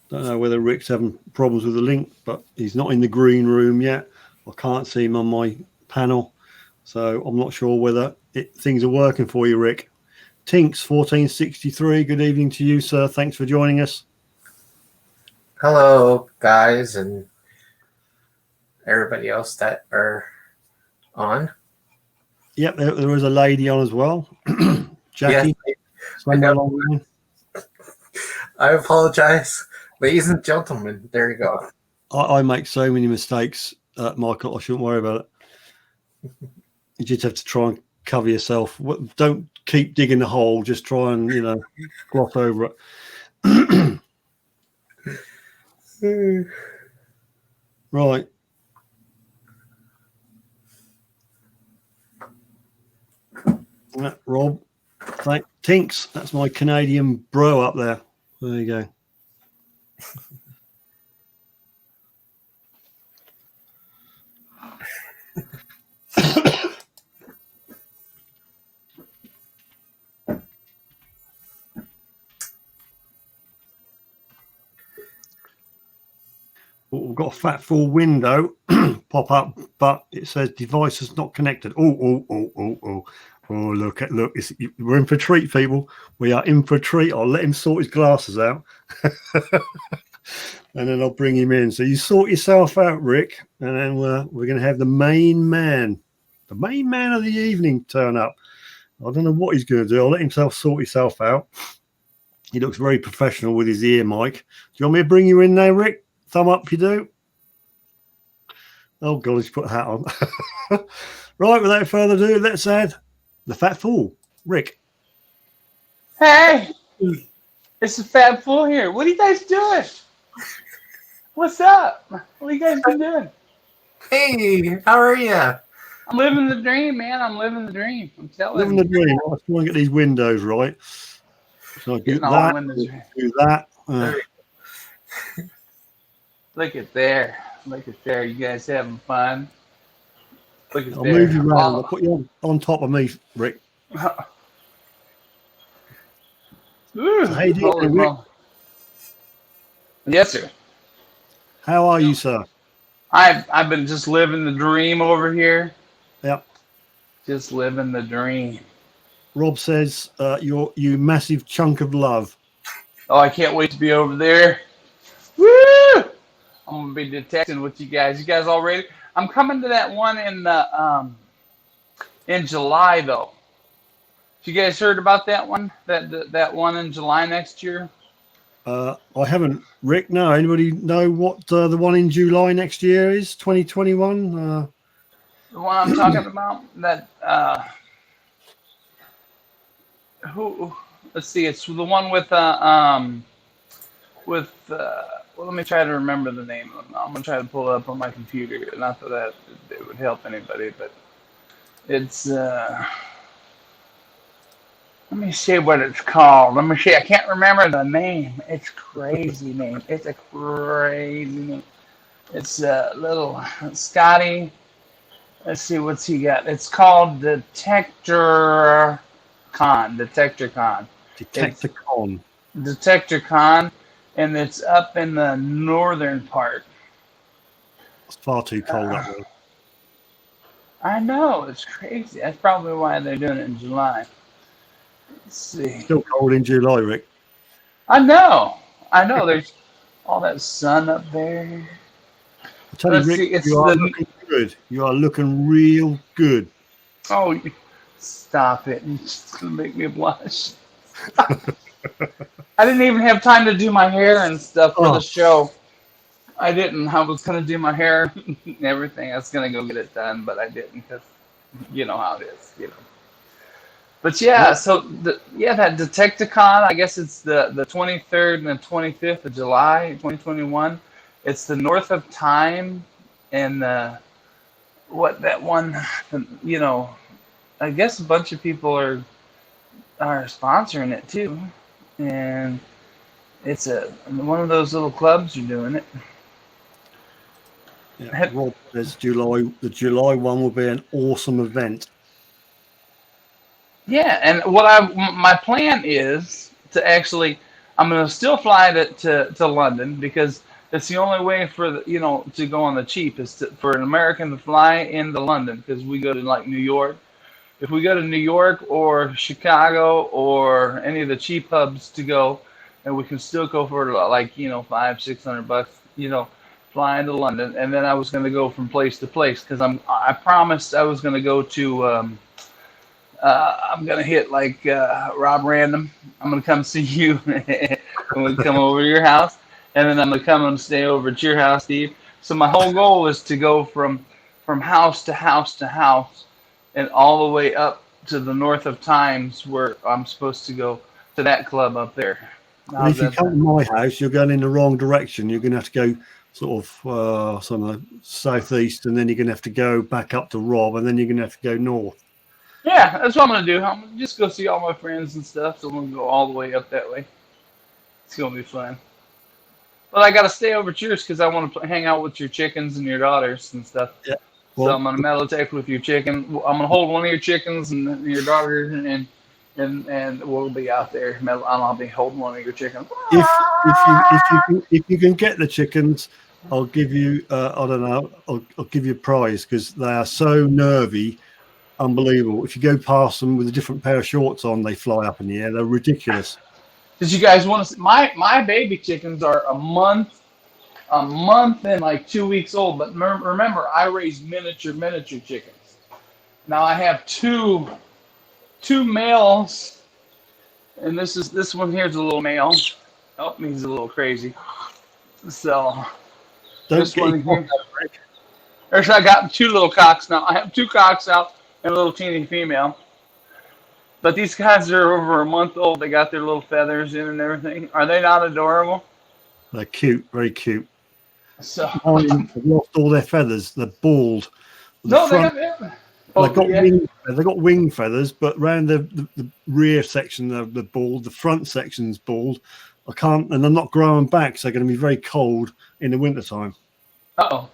Don't know whether Rick's having problems with the link, but he's not in the green room yet. I can't see him on my panel, so I'm not sure whether things are working for you, Rick. Tinks 1463, good evening to you, sir. Thanks for joining us. Hello, guys, and everybody else that are on. Yep, there was a lady on as well. Jackie. Yes, I apologize. Ladies and gentlemen, there you go. I make so many mistakes, Michael. I shouldn't worry about it. You just have to try and cover yourself. Don't keep digging the hole. Just try and, gloss over it. Right. Rob, Tinks. That's my Canadian bro up there. There you go. We've got a fat full window pop up, but it says device is not connected. Oh, look, we're in for a treat, people. We are in for a treat. I'll let him sort his glasses out and then I'll bring him in. So you sort yourself out, Rick, and then we're going to have the main man of the evening turn up. I don't know what he's going to do. I'll let himself sort himself out. He looks very professional with his ear mic. Do you want me to bring you in there, Rick? Thumb up if you do. Oh, God, he's put a hat on. Right, without further ado, let's add the fat fool, Rick. Hey, it's the fat fool here. What are you guys doing? What's up? What are you guys been doing? Hey, how are you? I'm living the dream, man. I'm living the dream. I'm telling Living the dream. I was trying to get these windows right. So I do that. Look at there. Look at there. You guys having fun? Look at I'll there. move you around. I'll put you on top of me, Rick. Ooh, So how you doing, Rick? Yes, sir. How are you, sir? I've been just living the dream over here. Yep. Just living the dream. Rob says you massive chunk of love. Oh, I can't wait to be over there. Woo! I'm gonna be detecting with you guys. You guys all ready? I'm coming to that one in July though. You guys heard about that one? That one in July next year? I haven't, Rick. No, anybody know what the one in July next year is? 2021. The one I'm talking about. That who? Let's see. It's the one with well, let me try to remember the name of them. I'm gonna try to pull it up on my computer. Not that it would help anybody, but it's let me see what it's called. Let me see. I can't remember the name. It's crazy name. It's a crazy name. It's a little Scotty. Let's see what's he got. It's called Detector Con. Detector Con. Detector Con, and it's up in the northern part. It's far too cold up there. I know, it's crazy. That's probably why they're doing it in July. Let's see. Still cold in July, Rick. I know. There's all that sun up there. I tell you, Rick, you are looking good. You are looking real good. Oh, stop it. You're just going to make me blush. I didn't even have time to do my hair and stuff for the show. I didn't. I was going to do my hair and everything. I was going to go get it done, but I didn't because you know how it is, But yeah, so that Detecticon, I guess it's the 23rd and the 25th of July, 2021. It's the North of Time and what that one, I guess a bunch of people are sponsoring it too, and it's one of those little clubs are doing it. Yeah, Rob says the July one will be an awesome event. Yeah, and my plan is to actually, I'm going to still fly to London because it's the only way for to go on the cheap is for an American to fly into London because we go to like New York. If we go to New York or Chicago or any of the cheap hubs to go, and we can still go for like $500-600, fly into London, and then I was going to go from place to place because I promised I was going to go to. I'm gonna hit like Rob Random. I'm gonna come see you. I'm gonna come over to your house, and then I'm gonna come and stay over at your house, Steve. So my whole goal is to go from house to house to house, and all the way up to the north of Times, where I'm supposed to go to that club up there. Well, How's if you that come to sound? my house, you're going in the wrong direction. You're going to have to go sort of southeast, and then you're going to have to go back up to Rob, and then you're going to have to go north. Yeah, that's what I'm gonna do. I'm gonna just go see all my friends and stuff. So I'm gonna go all the way up that way. It's gonna be fun. But I gotta stay over at yours because I want to hang out with your chickens and your daughters and stuff. Yeah. So Well, I'm gonna meditate with your chicken. I'm gonna hold one of your chickens and your daughter, and we'll be out there. I'll be holding one of your chickens. if you can get the chickens, I'll give you I don't know. I'll give you a prize because they are so nervy, unbelievable. If you go past them with a different pair of shorts on, they fly up in the air. They're ridiculous. Did you guys want to see my baby chickens are a month and like 2 weeks old? But remember, I raise miniature chickens. Now I have two males, and this one here's a little male. Oh, he's a little crazy. So Don't this get one your here. There's I got two little cocks now. I have two cocks out and a little teeny female. But these guys are over a month old. They got their little feathers in and everything. Are they not adorable? They're cute, very cute. So Mine have lost all their feathers. They're bald. The no, front, yeah. They've got wing feathers, but around the rear section of the bald, the front section's bald. I can't, and they're not growing back, so they're going to be very cold in the wintertime. Oh.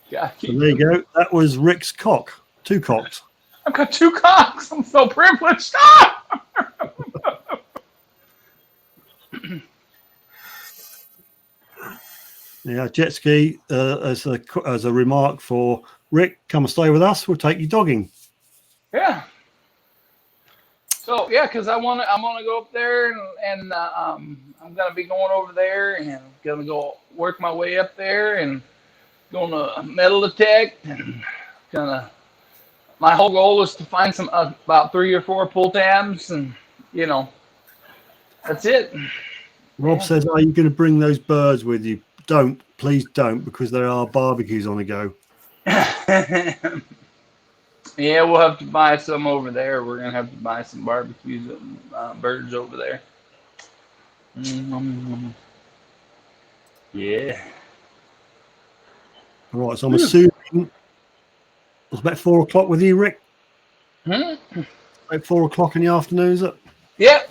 Yeah. So there you go. That was Rick's cock. Two cocks. I've got two cocks. I'm so privileged. Stop. Yeah, jet ski as a remark for Rick. Come and stay with us. We'll take you dogging. Yeah. So yeah, because I want to go up there and I'm gonna be going over there and gonna go work my way up there and gonna metal detect and my whole goal is to find some about 3 or 4 pull tabs and that's it. Rob says, "Are you going to bring those birds with you? Please don't, because there are barbecues on the go." Yeah, we'll have to buy some over there. We're gonna have to buy some barbecues birds over there. Mm-hmm. Yeah. All right, so I'm assuming it's about 4 o'clock with you, Rick. About 4 o'clock in the afternoon, is it? Yeah,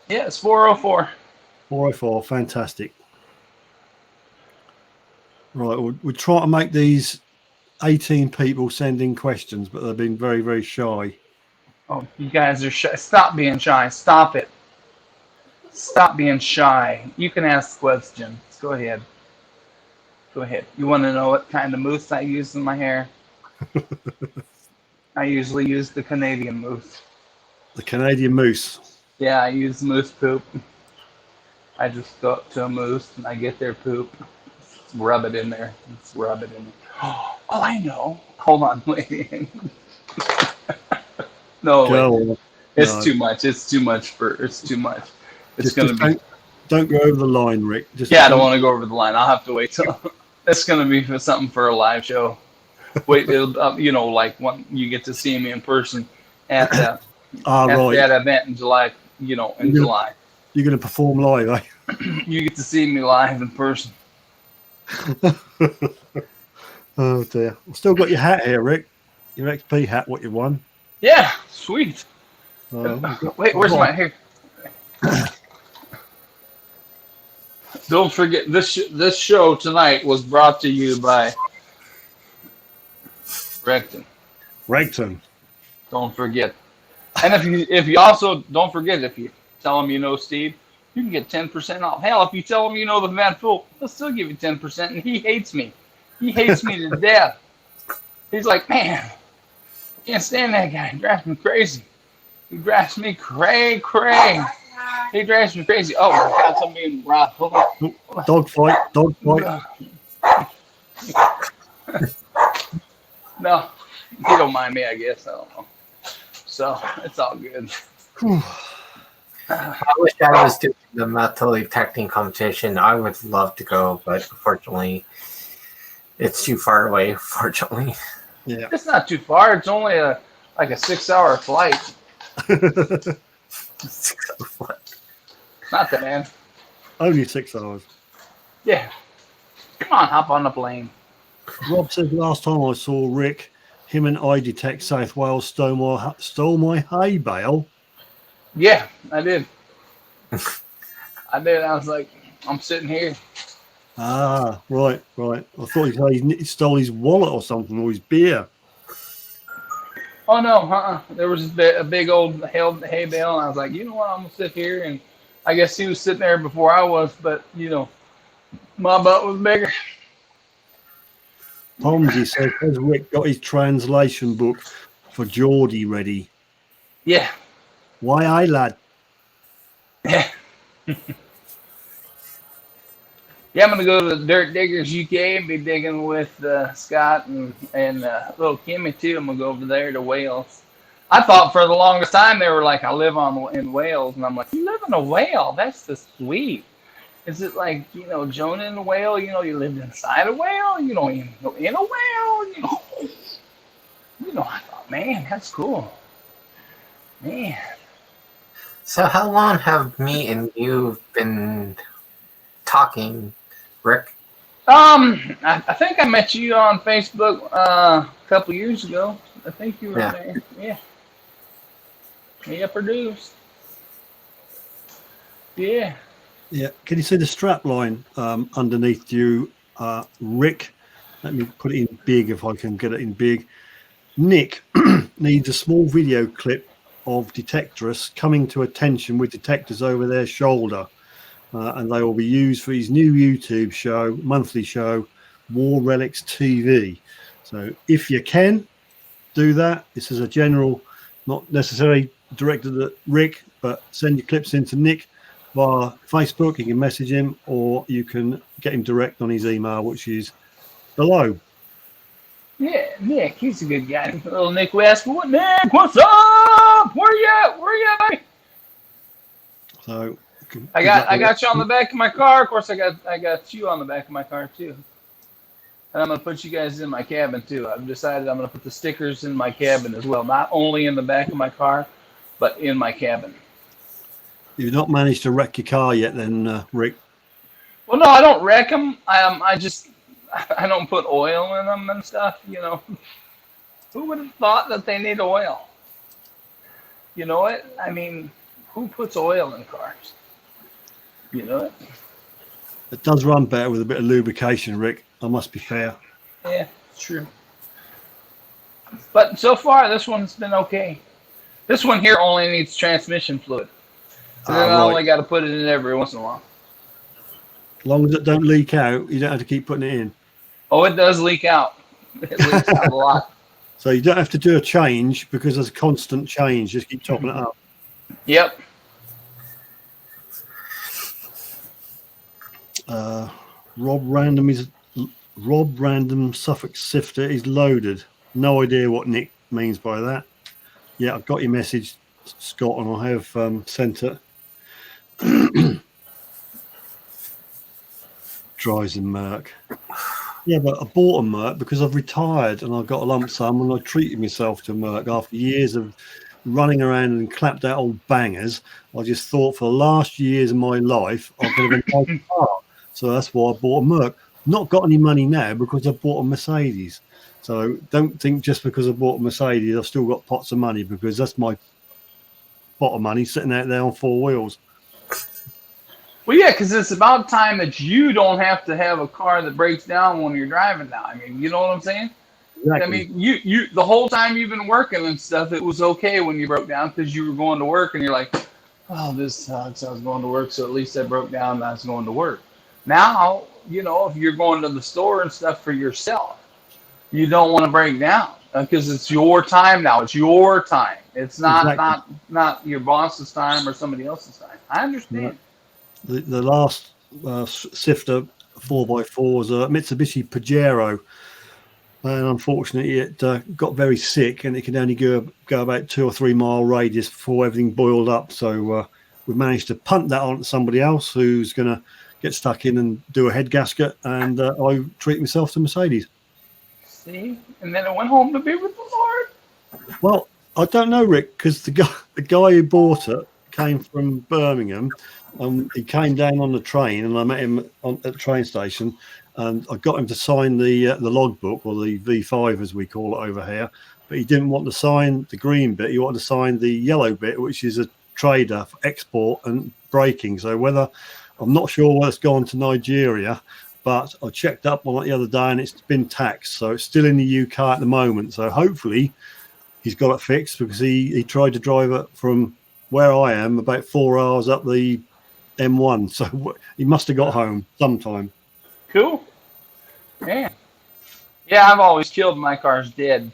it's 4:04. 4:04, fantastic. Right, we'll try to make these 18 people send in questions, but they've been very, very shy. Oh, you guys are shy. Stop being shy. Stop it. Stop being shy. You can ask questions. Go ahead. You want to know what kind of mousse I use in my hair? I usually use the Canadian mousse. The Canadian mousse. Yeah, I use moose poop. I just go up to a moose and I get their poop. Rub it in there. Oh, I know. Hold on, wait. No, wait. It's too much. It's too much. It's going to be. Don't go over the line, Rick. I don't want to go over the line. I'll have to wait till. It's going to be for something for a live show. Wait, it'll, like when you get to see me in person at that event in July. July. You're going to perform live, eh? You get to see me live in person. Oh dear. I've still got your hat here, Rick. Your XP hat, what you won. Yeah, sweet. Wait, where's my hair? Don't forget, this show tonight was brought to you by Recton. Don't forget. And if you also don't forget, if you tell them you know Steve, you can get 10% off. Hell, if you tell him you know the Van Fool, he'll still give you 10%, and he hates me. He hates me to death. He's like, man, I can't stand that guy. He drives me crazy. He drives me cray. He drives me crazy. Oh, my God, somebody in Rob. Hold on. Dog fight. No, he don't mind me, I guess. I don't know. So it's all good. I wish I was doing the metal detecting competition. I would love to go, but unfortunately, it's too far away. Fortunately, Yeah. It's not too far. It's only like a 6-hour flight. Not that, man. Only 6 hours. Yeah. Come on, hop on the plane. Rob says last time I saw Rick, him and I Detect South Wales stole my hay bale. Yeah, I did. I was like, I'm sitting here. Ah, right. I thought he stole his wallet or something, or his beer. Oh, no, There was a big old hay bale, and I was like, you know what, I'm going to sit here. And I guess he was sitting there before I was, but, my butt was bigger. Tomsy says, has Rick got his translation book for Geordie ready? Yeah. Why, aye, lad? Yeah. Yeah, I'm going to go to the Dirt Diggers UK and be digging with Scott and little Kimmy, too. I'm going to go over there to Wales. I thought for the longest time they were like, I live in Wales. And I'm like, you live in a whale? That's the sweet. Is it like, Jonah in the whale? You lived inside a whale? In a whale? I thought, man, that's cool. Man. So how long have me and you been talking, Rick? I think I met you on Facebook a couple years ago. I think you were there. Yeah. Yeah, produced. Yeah. Yeah. Can you see the strap line underneath you, Rick? Let me put it in big if I can get it in big. Nick needs a small video clip of Detectorist coming to attention with detectors over their shoulder. And they will be used for his new YouTube show, monthly show, War Relics TV. So if you can do that, this is a general, not necessarily directed at Rick, but send your clips into Nick via Facebook. You can message him, or you can get him direct on his email, which is below. Yeah, Nick, he's a good guy. Little Nick West. What, Nick? What's up? Where you at, buddy? So I got you on the back of my car. Of course, I got you on the back of my car too. And I'm gonna put you guys in my cabin too. I've decided I'm gonna put the stickers in my cabin as well, not only in the back of my car, but in my cabin. You've not managed to wreck your car yet, then, Rick? Well, no, I don't wreck them. I don't put oil in them and stuff. Who would have thought that they need oil? You know what? I mean, who puts oil in cars? You know it. It does run better with a bit of lubrication, Rick. I must be fair. Yeah, it's true. But so far, this one's been okay. This one here only needs transmission fluid. So then I only got to put it in every once in a while. As long as it don't leak out, you don't have to keep putting it in. Oh, it does leak out. It leaks out a lot. So you don't have to do a change because there's a constant change. Just keep topping it up. Yep. Rob Random Suffolk Sifter is loaded. No idea what Nick means by that. Yeah, I've got your message, Scott, and I have sent it. Drives in Merc. Yeah, but I bought a Merc because I've retired and I got a lump sum and I treated myself to a Merc after years of running around and clapped out old bangers. I just thought for the last years of my life, I'm going to buy a car. So that's why I bought a Merc. Not got any money now because I bought a Mercedes. So don't think just because I bought a Mercedes, I've still got pots of money, because that's my pot of money sitting out there on 4 wheels. Well, yeah, because it's about time that you don't have to have a car that breaks down when you're driving now. I mean, you know what I'm saying? I mean, you the whole time you've been working and stuff, it was okay when you broke down because you were going to work and you're like, oh, this sucks. I was going to work, so at least I broke down and I was going to work. Now, if you're going to the store and stuff for yourself, you don't want to break down because it's your time now. It's your time. It's not your boss's time or somebody else's time. I understand. The last Sifter 4x4 was a Mitsubishi Pajero. And unfortunately, it got very sick, and it could only go about 2 or 3 mile radius before everything boiled up. So we managed to punt that on to somebody else who's going to get stuck in and do a head gasket, and I treat myself to Mercedes. See, and then I went home to be with the Lord. Well, I don't know, Rick, because the guy who bought it came from Birmingham. He came down on the train, and I met him at the train station. And I got him to sign the logbook, or the V5 as we call it over here, but he didn't want to sign the green bit. He wanted to sign the yellow bit, which is a trader for export and braking. So I'm not sure whether it's gone to Nigeria, but I checked up on it the other day and it's been taxed. So it's still in the UK at the moment. So hopefully he's got it fixed, because he tried to drive it from where I am about 4 hours up the M1. So he must have got home sometime. Cool. Yeah. Yeah, I've always killed my cars dead.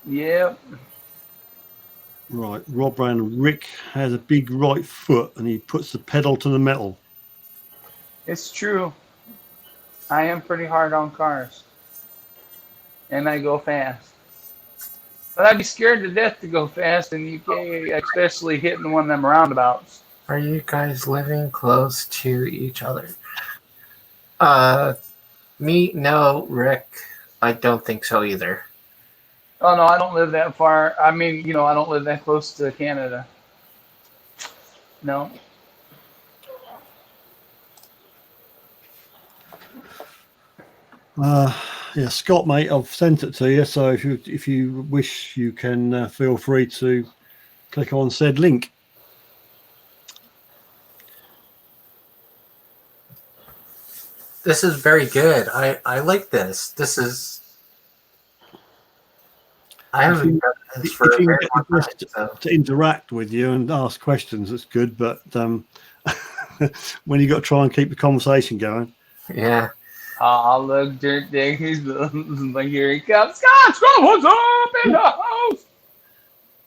Yep. Right. Rob Brown, Rick has a big right foot and he puts the pedal to the metal. It's true. I am pretty hard on cars. And I go fast. But I'd be scared to death to go fast in the UK, especially hitting one of them roundabouts. Are you guys living close to each other? Me, no. Rick, I don't think so either. Oh, no, I don't live that far. I mean, I don't live that close to Canada. No. Yeah, Scott, mate, I've sent it to you. So if you wish, you can feel free to click on said link. This is very good. I like this. This is. I haven't done this for a very long time. To interact with you and ask questions, it's good. But when you got to try and keep the conversation going. Yeah. Oh, look, Dirt Dick. He's like, here he comes. Scott, what's up in the house?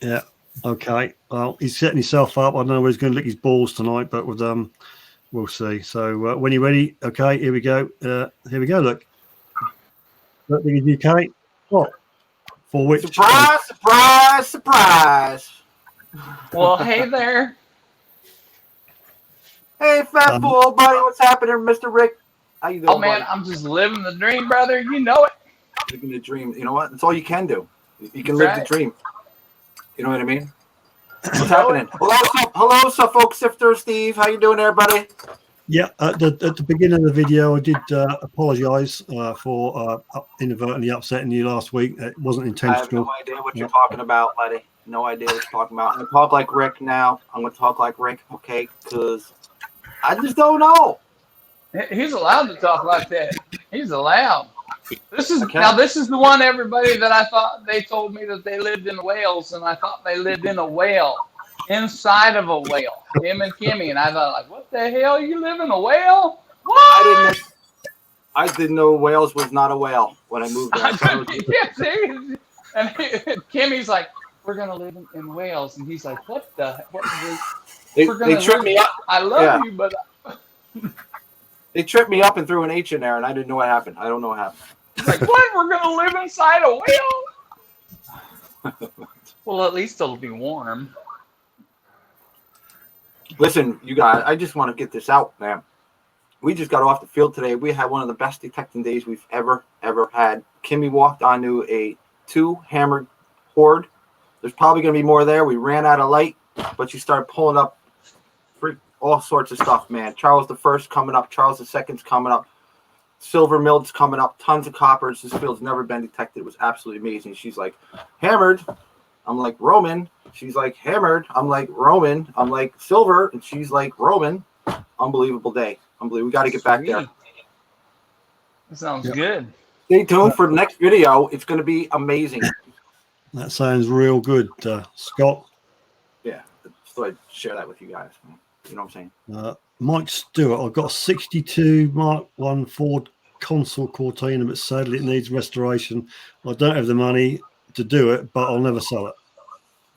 Yeah. Okay. Well, he's setting himself up. I don't know where he's going to lick his balls tonight, but we'll see. So when you're ready, okay, here we go. Here we go. Look, UK. What? For which? Surprise! Surprise! Surprise! Well, hey there. Hey, fat fool, buddy. What's happening, Mr. Rick? How you doing, Oh man, buddy? I'm just living the dream, brother. You know it. Living the dream. You know what? That's all you can do. You can live the dream. You know what I mean? What's happening? Hello, Suffolk Sifter Steve. How you doing there, buddy? Yeah, at the beginning of the video, I did apologise for inadvertently upsetting you last week. It wasn't intentional. I have no idea what you're talking about, buddy. No idea what you're talking about. I'm going to talk like Rick now. I'm going to talk like Rick, okay? Because I just don't know. He's allowed to talk like that. He's allowed. This is the one, everybody, that I thought they told me that they lived in Wales, and I thought they lived in a whale, inside of a whale. Him and Kimmy, and I thought, like, what the hell? You live in a whale? What? I didn't know Wales was not a whale when I moved there. Yeah, see? And Kimmy's like, we're gonna live in Wales, and he's like, what the? They tripped me up. I love you, but. They tripped me up and threw an H in there, and I didn't know what happened. I don't know what happened. Like, what? We're going to live inside a whale? Well, at least it'll be warm. Listen, you guys, I just want to get this out, man. We just got off the field today. We had one of the best detecting days we've ever had. Kimmy walked onto a 2-hammered horde. There's probably going to be more there. We ran out of light, but she started pulling up all sorts of stuff, man. Charles the First coming up. Charles the Second's coming up. Silver milleds coming up. Tons of coppers. This field's never been detected. It was absolutely amazing. She's like, hammered. I'm like, Roman. She's like, hammered. I'm like, Roman. I'm like, silver. And she's like, Roman. Unbelievable day. Unbelievable. We got to get back there. That sounds good. Stay tuned for the next video. It's going to be amazing. That sounds real good, Scott. Yeah, so I'd share that with you guys. You know what I'm saying? Mike Stewart, I've got a 62 Mark 1 Ford Consul Cortina, but sadly it needs restoration. I don't have the money to do it, but I'll never sell it.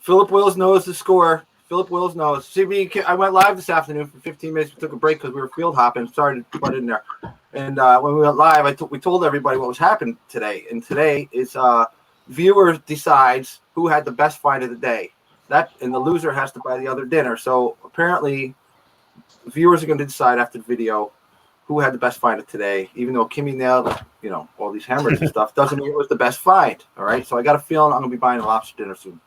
Philip Wills knows the score. Philip Wills knows. See, I went live this afternoon for 15 minutes. We took a break because we were field hopping. Sorry to butt in there. And when we went live, we told everybody what was happening today. And today is viewer decides who had the best fight of the day. And the loser has to buy the other dinner. So apparently, viewers are going to decide after the video who had the best fight of today. Even though Kimmy nailed, all these hammers and stuff, doesn't mean it was the best fight. All right. So I got a feeling I'm going to be buying a lobster dinner soon.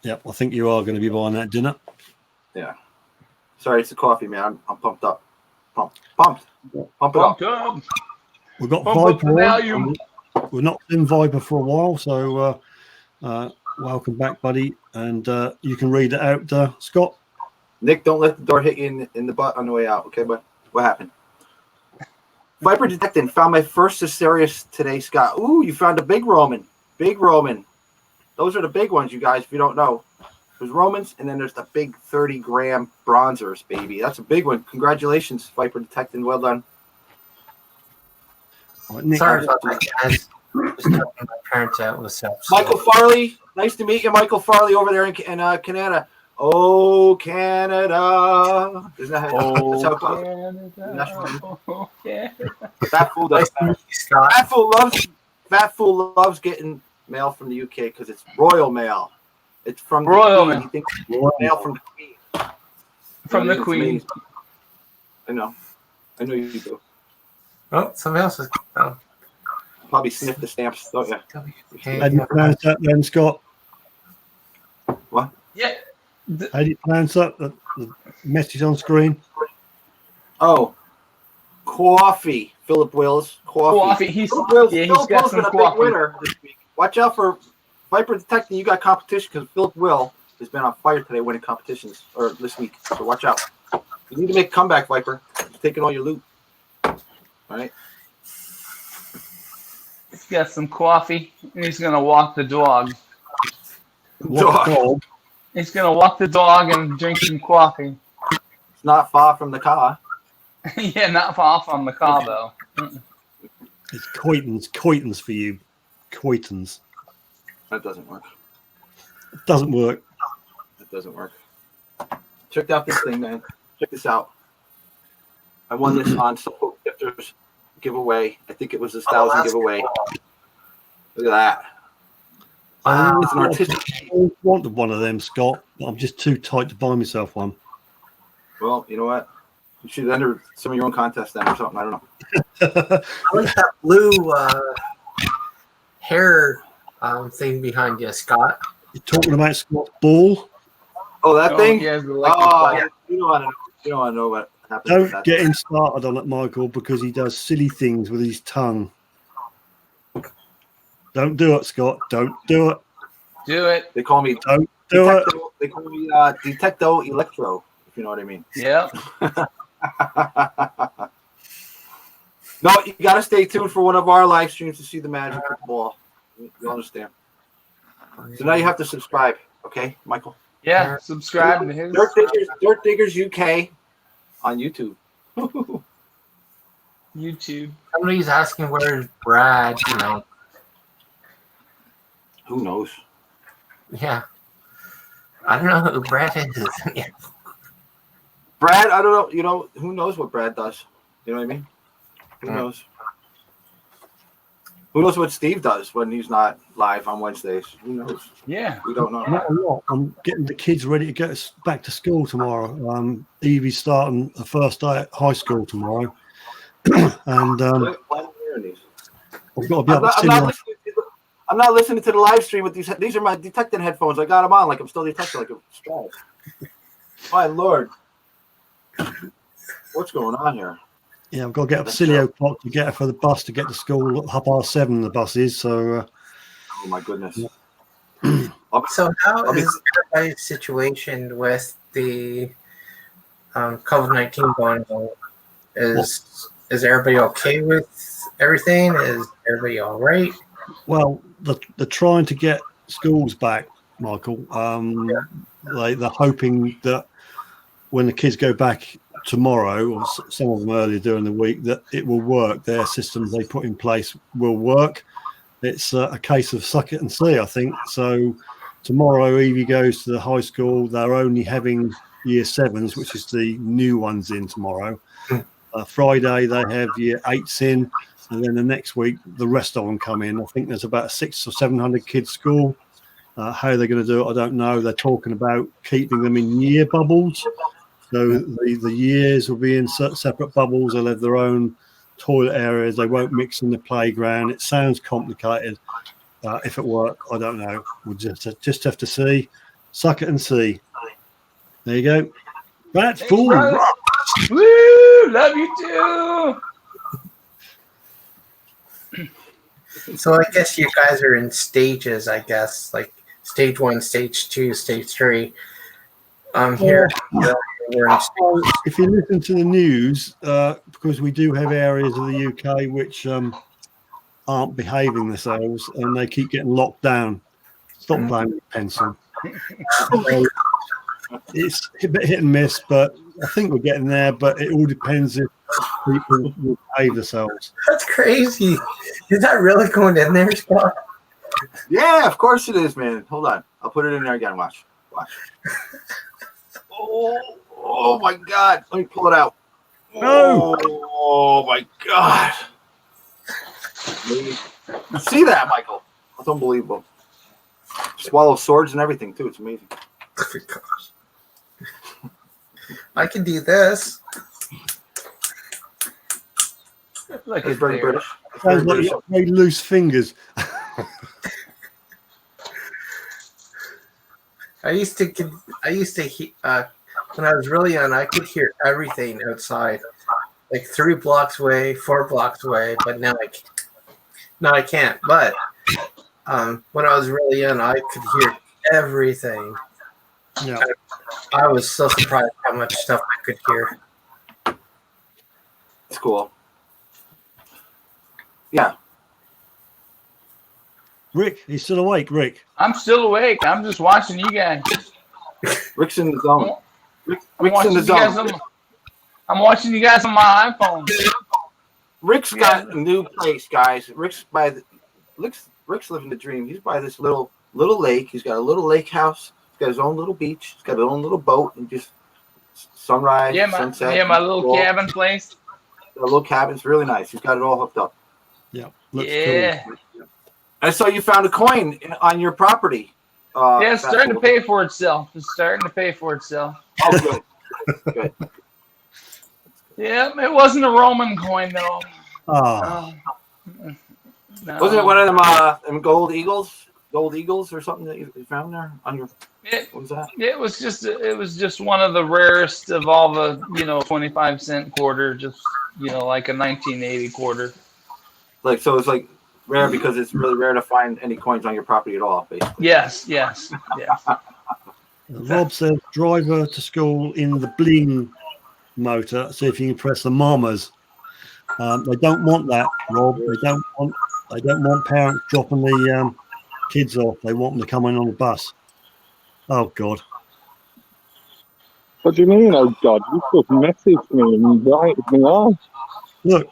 Yep, I think you are going to be buying that dinner. Yeah. Sorry, it's the coffee, man. I'm pumped up. Pumped it up. We've got Viper. We've not been Viper for a while, so welcome back, buddy. And you can read it out, Scott. Nick, don't let the door hit you in the butt on the way out, okay? But what happened? Viper Detecting found my first Caesarius today, Scott. Ooh, you found a big Roman. Big Roman. Those are the big ones, you guys, if you don't know. There's Romans, and then there's the big 30-gram bronzers, baby. That's a big one. Congratulations, Viper Detecting. Well done. Nick, sorry about that, guys. Just helping my parents out with stuff. Michael Farley. Nice to meet you, Michael Farley, over there in Canada. Oh, Canada. Isn't that that's how it goes? Oh, Canada. Fat Fool does that. Fat Fool loves getting mail from the UK because it's royal mail. It's from royal the mail. Queen. He thinks it's mail from the Queen. From the Queen. I know you do. Oh, somebody else is. Oh. Probably sniff the stamps, don't you? How do you pronounce that then, Scott? What? Yeah. How do you pronounce that? The message on screen? Oh, coffee. Philip Wills. Coffee. He's got some a coffee. big winner this week. Watch out for Viper Detecting. You got competition because Philip Will has been on fire today winning competitions or this week. So watch out. You need to make a comeback, Viper. He's taking all your loot. All right. He's got some coffee, and he's going to walk the dog. Dog. He's going to walk the dog and drink some coffee. It's not far from the car. Yeah, not far from the car, though. It's coitons for you. Coitons. That doesn't work. It doesn't work. It doesn't work. Check out this thing, man. Check this out. I won this on Suffolk Sifters giveaway. I think it was 1,000 giveaway. Look at that. Wow. It's an artistic. I wanted one of them, Scott. But I'm just too tight to buy myself one. Well, you know what? You should enter some of your own contests then or something. I don't know. I like that blue hair thing behind you, Scott. You're talking about Scott's ball? Oh, that thing? Yeah, You don't want to know what happens. Don't with that. get him started on it, Michael, because he does silly things with his tongue. Don't do it, Scott. Don't do it. Do it. They call me Don't do it. They call me Detecto Electro, if you know what I mean. Yeah. No, you got to stay tuned for one of our live streams to see the magic of the ball. You understand? So now you have to subscribe, okay, Michael? Yeah, subscribe to his. Dirt Diggers UK on YouTube. YouTube. Somebody's asking where's Brad tonight. Who knows? Yeah. I don't know who Brad is. Yeah. Brad, I don't know. You know, who knows what Brad does? You know what I mean? Who knows? Who knows what Steve does when he's not live on Wednesdays? Who knows? Yeah. We don't know. Not a lot. I'm getting the kids ready to get us back to school tomorrow. Evie's starting the first day at high school tomorrow. And I've got to be up at I'm not listening to the live stream with these. These are my detecting headphones. I got them on like I'm still detecting like a strap. My Lord. What's going on here? Yeah, I've got to get up silly o'clock to get her for the bus to get to school at 7:30. The bus is so. Oh my goodness. Yeah. So how is everybody's situation with the COVID-19 going on? is everybody okay with everything? Is everybody all right? Well, they're trying to get schools back, Michael. They're hoping that when the kids go back tomorrow, or some of them earlier during the week, that it will work. Their systems they put in place will work. It's a case of suck it and see, I think. So tomorrow, Evie goes to the high school. They're only having year 7s, which is the new ones in tomorrow. Friday, they have year 8s in. And then the next week, the rest of them come in. I think there's about 600 or 700 kids school. How they're going to do it, I don't know. They're talking about keeping them in year bubbles. So the years will be in separate bubbles. They'll have their own toilet areas. They won't mix in the playground. It sounds complicated. If it works, I don't know. We'll just have to see. Suck it and see. There you go. That's full. Woo! Love you too. So I guess you guys are in stages, I guess, like stage 1, stage 2, stage 3. Here, we're in stage. If you listen to the news, because we do have areas of the UK which aren't behaving themselves and they keep getting locked down. Stop playing with pencil. So it's a bit hit and miss, but I think we're getting there. But it all depends if people will behave themselves. That's crazy. Is that really going in there, Scott? Yeah, of course it is, man. Hold on. I'll put it in there again. Watch. Oh my God. Let me pull it out. No. Oh my God. You see that, Michael? That's unbelievable. Swallow swords and everything, too. It's amazing. Oh my gosh. I can do this. Look It's at very there. British. Sounds like you got very loose fingers. I used to when I was really young, I could hear everything outside, like 3 blocks away, 4 blocks away. But now I can't. But when I was really young, I could hear everything. Yeah. I was so surprised how much stuff I could hear. It's cool. Yeah. Rick, he's still awake, Rick. I'm still awake. I'm just watching you guys. Rick's in the zone. I'm Rick's in the zone. I'm watching you guys on my iPhone. Rick's got a new place, guys. Rick's living the dream. He's by this little lake. He's got a little lake house. He's got his own little beach. He's got his own little boat and just sunrise, sunset. Yeah, my little cabin place. A little cabin. It's really nice. He's got it all hooked up. Yeah. Looks Cool. I saw you found a coin on your property. Yeah, it's starting to pay for itself. Oh, good. Yeah, it wasn't a Roman coin though. Oh. No. Wasn't it one of them gold eagles or something that you found there on your? What was that? It was just one of the rarest of all the 25-cent quarter, just like a 1980 quarter. Like so, it's like rare because it's really rare to find any coins on your property at all, basically. Yes. Rob says driver to school in the bling motor. See if you can press the mamas. They don't want that, Rob. They don't want parents dropping the kids off. They want them to come in on the bus. Oh God. What do you mean, oh God? You just messaged me and invited me on. Look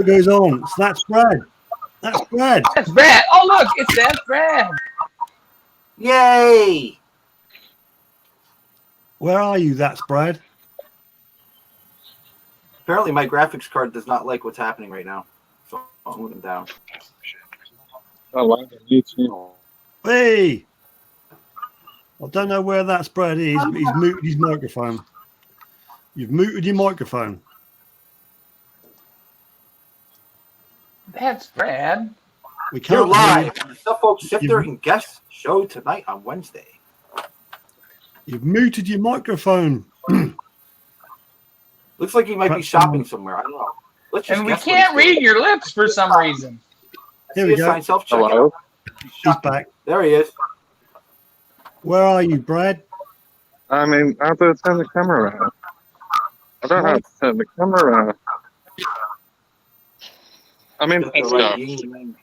who's on. That's Brad. That's Brad. That's Brad. Oh look, that's Brad. Yay! Where are you? That's Brad. Apparently, my graphics card does not like what's happening right now, so I'm moving down. I like it. You too. Hey! I don't know where that's Brad is, but he's muted his microphone. You've muted your microphone. That's Brad. We You're can't live hear on the Suffolk Sifter Guests show tonight on Wednesday. You've muted your microphone. Looks like he might be shopping somewhere. I don't know. Let's just And we guess can't what he's read your lips for some reason. Here doing. we See go. his sign self-checkout. Hello? He's back. There he is. Where are you, Brad? I mean, how do I turn the camera around? I don't know how to turn the camera around. I'm in Got the right Tesco. yin yang.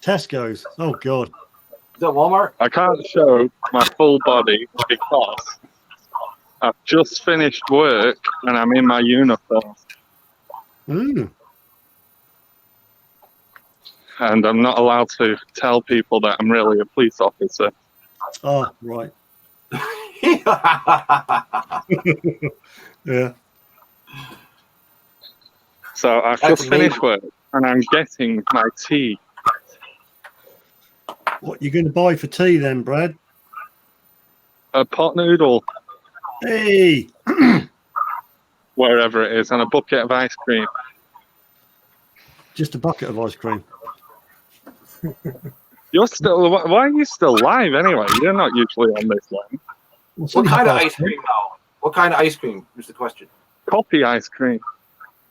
Tesco's. Oh God. Is that Walmart? I can't show my full body because I've just finished work and I'm in my uniform. Ooh. And I'm not allowed to tell people that I'm really a police officer. Oh, right. Yeah. So I've That's just finished work and I'm getting my tea. What you going to buy for tea then, Brad? A pot noodle, Hey. wherever it is, and a bucket of ice cream. Just a bucket of ice cream. You're still, why are you still live anyway? You're not usually on this one. What's What in kind of half ice cream, though? What kind of ice cream is the question? Coffee ice cream.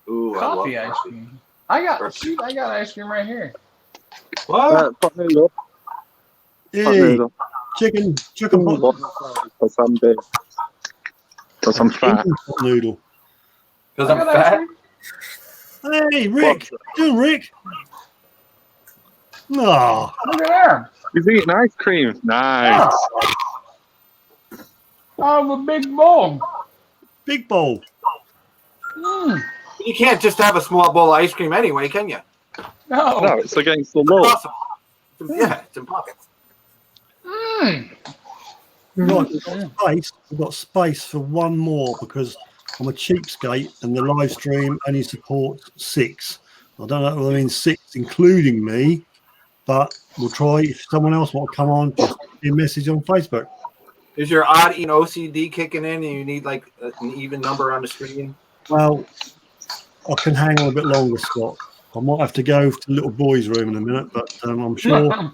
Ooh, Coffee I love ice cream. I got ice cream right here. What? Pot noodle. Pot Hey, noodle. chicken pot, Because I'm big. Because I'm fat. Indian pot noodle. Because I I'm got ice fat? cream. Hey, Rick. Doing Rick? Oh, Look at there. He's eating ice cream. Nice. I have a big bowl. big bowl. Mm. You can't just have a small bowl of ice cream anyway, can you? No. No, it's against the law. Impossible. Yeah, it's impossible. Mm. Right, we've got space for one more because I'm a cheapskate and the live stream only supports 6. I don't know what I mean 6 including me, but we'll try. If someone else wants to come on, just give me a message on Facebook. Is your odd OCD kicking in and you need like an even number on the screen? Well, I can hang on a bit longer, Scott. I might have to go to the little boys' room in a minute, but I'm sure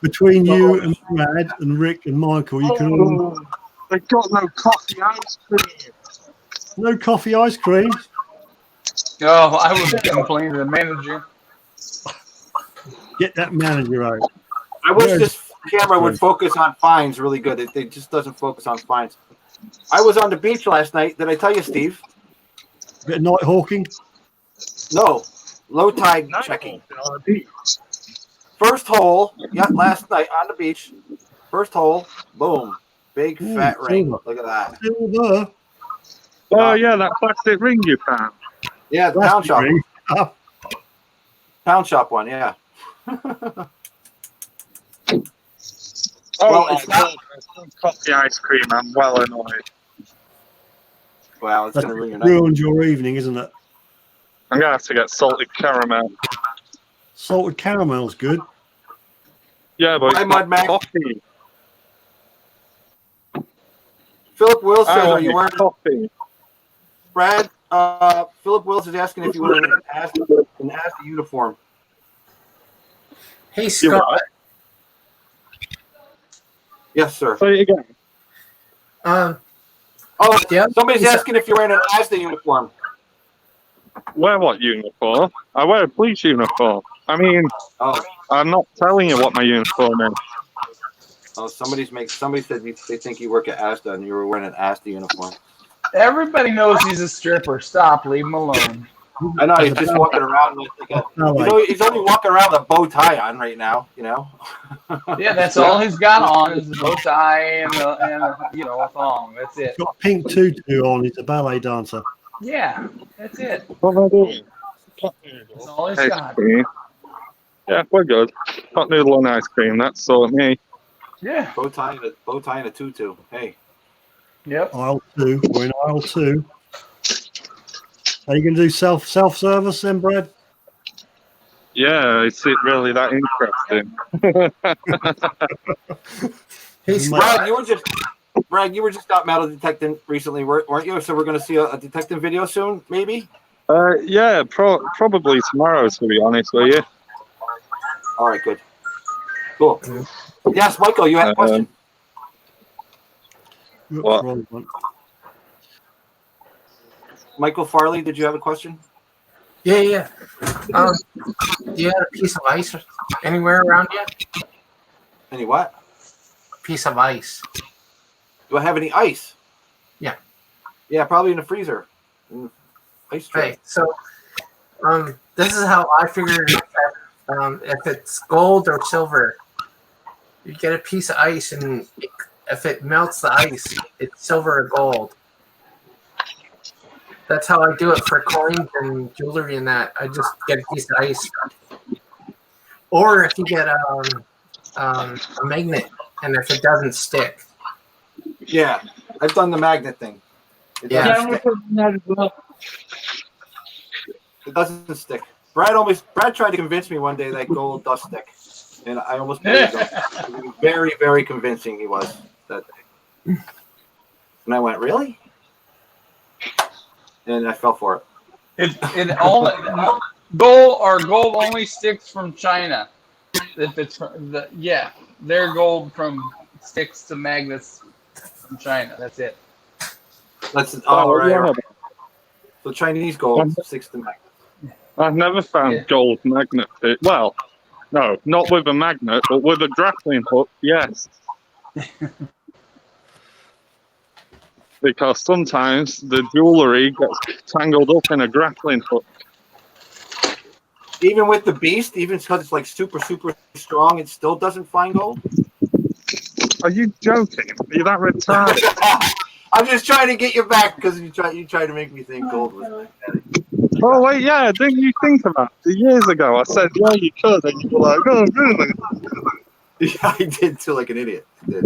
between you and Brad and Rick and Michael, you can all... They got no coffee ice cream. No coffee ice cream. Oh, I would complain to the manager. Get that manager out. I wish There's- this camera would focus on fines really good. It just doesn't focus on fines. I was on the beach last night. Did I tell you, Steve? Bit of night hawking. No. Low tide checking. First hole, yeah, last night on the beach. First hole, boom. Big fat ring. silver. Look at that. Silver. Oh, yeah, that plastic ring you found. Yeah, the pound shop. Ring. Ah, Pound shop one, yeah. Oh, it's not. Coffee ice cream. I'm well annoyed. Wow, it's that's going to ruin your night. ruined your evening, isn't it? I'm going to have to get salted caramel. Salted caramel's good. Yeah, but Hi, it's not Mud Mac. coffee. Philip Wills I says, are want you wearing... coffee. Brad, Philip Wills is asking if you wear an ASDA uniform. Hey, Scott. Yes, sir. Say it again. Oh, Yeah. somebody's asking if you're wearing an ASDA uniform. Wear what uniform? I wear a police uniform. I mean, Oh, I'm not telling you what my uniform is. somebody said they think you work at ASDA and you were wearing an ASDA uniform. Everybody knows he's a stripper. Stop. Leave him alone. I know he's just walking around with he's only walking around with a bow tie on right now. You know. Yeah, that's all he's got on is a bow tie and a thong. That's it. Got a pink tutu on. He's a ballet dancer. Yeah, that's it. What am I doing? That's all he's Ice got. cream. Yeah, we're good. Pot noodle and ice cream. That's all me. Yeah. Bow tie and a tutu. Hey. Yep. Aisle 2. We're in aisle 2. Are you going to do self-service then, Brad? Yeah, is it really that interesting? Hey, Brad, you were just out metal detecting recently, weren't you? So we're going to see a detecting video soon, maybe. Yeah, probably tomorrow, to be honest with you. All right, good, cool. Yes, Michael, you had a question. What? Michael Farley, did you have a question? Yeah. Do you have a piece of ice anywhere around you? Any what? A piece of ice. Do I have any ice? Yeah. Yeah, probably in the freezer. In the ice tray. Right. So, This is how I figured if it's gold or silver, you get a piece of ice, and if it melts the ice, it's silver or gold. That's how I do it for coins and jewelry and that. I just get a piece of ice. Or if you get a magnet, and if it doesn't stick. Yeah, I've done the magnet thing. It doesn't stick. It doesn't stick. Brad tried to convince me one day that gold does stick, and I almost believed him. He was very, very convincing. He was that day, and I went, "Really?" And I fell for it. It only gold only sticks from China. If it's their gold sticks to magnets from China. That's it. That's right. So Chinese gold sticks to magnets. I've never found gold magnet. Well, no, not with a magnet, but with a grappling hook, yes. Because sometimes the jewellery gets tangled up in a grappling hook. Even with the beast, even because it's like super, super strong, it still doesn't find gold? Are you joking? Are you that retarded? I'm just trying to get you back because you tried to make me think gold was magnetic. Oh, wait, yeah, didn't you think about it? Years ago, I said, yeah, you could, and you were like, oh, really? Yeah, I did too, like an idiot. I did.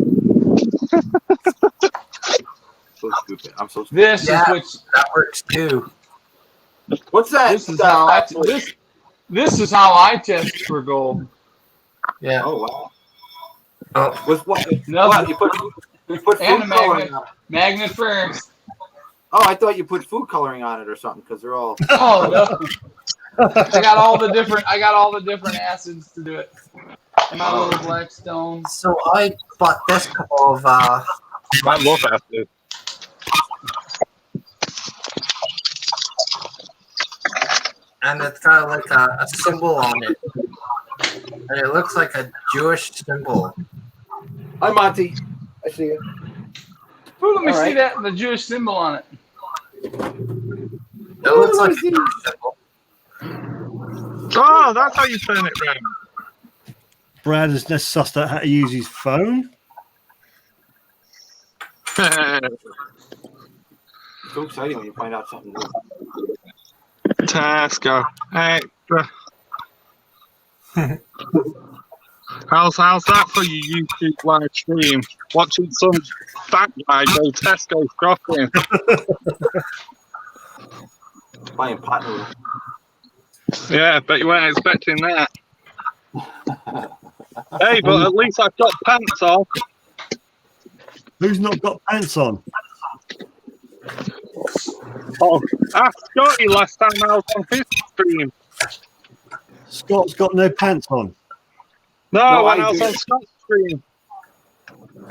So stupid. I'm so stupid. That works too. What's that? This is how I test for gold. Yeah. Oh, wow. Oh. With what? Nothing. You put And food a coloring magnet. on it. Magnet first. Oh, I thought you put food coloring on it or something because they're all. Oh no! I got all the different acids to do it. And my little black stone. So I bought this couple of. I love acid. And it's got like a symbol on it, and it looks like a Jewish symbol. Hi, Monty. I see you. Ooh, let me All see right. that, the Jewish symbol on it. It looks like a Jewish symbol. Oh, that's how you turn it round. Brad has just sussed out how to use his phone. So exciting when you find out something new. Tesco. Extra. How's that for your YouTube live stream? Watching some fat guy go Tesco shopping. Buying pot noodles. Yeah, bet you weren't expecting that. Hey, but at least I've got pants on. Who's not got pants on? Oh, ask Scotty last time I was on his stream. Scott's got no pants on. No, when I I was do. on Scott's stream.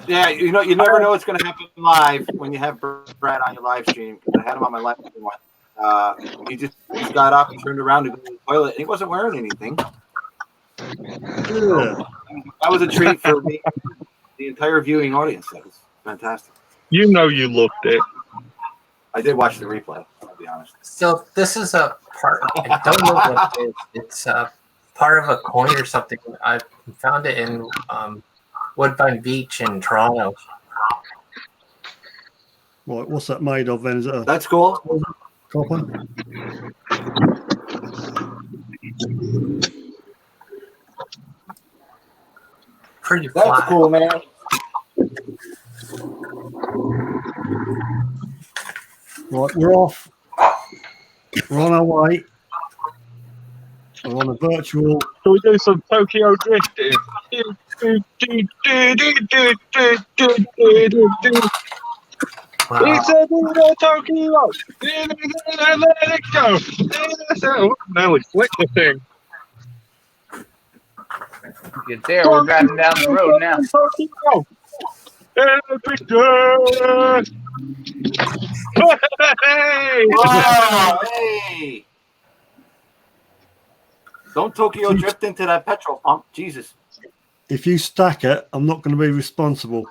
Yeah, you never know what's going to happen live when you have Brad on your live stream. Because I had him on my live stream once. He just got up and turned around to go to the toilet, and he wasn't wearing anything. Yeah. That was a treat for me, the entire viewing audience. That was fantastic. You know you loved it. I did watch the replay, I'll be honest. So this is a part. I don't know what it is. It's part of a coin or something. I found it in Woodbine Beach in Toronto. Right, what's that made of then? Is it a That's cool. copper? Pretty That's flat. cool, man. Right, we're off. We're on our way. We're on a virtual. Shall we do some Tokyo drifting? Wow. It's a little Tokyo. Let it go. Nearly flicked the thing. Get there, we're driving down the road now. Tokyo. Every day. Hey! Oh, hey! Don't Tokyo drift into that petrol pump. Jesus. If you stack it, I'm not going to be responsible.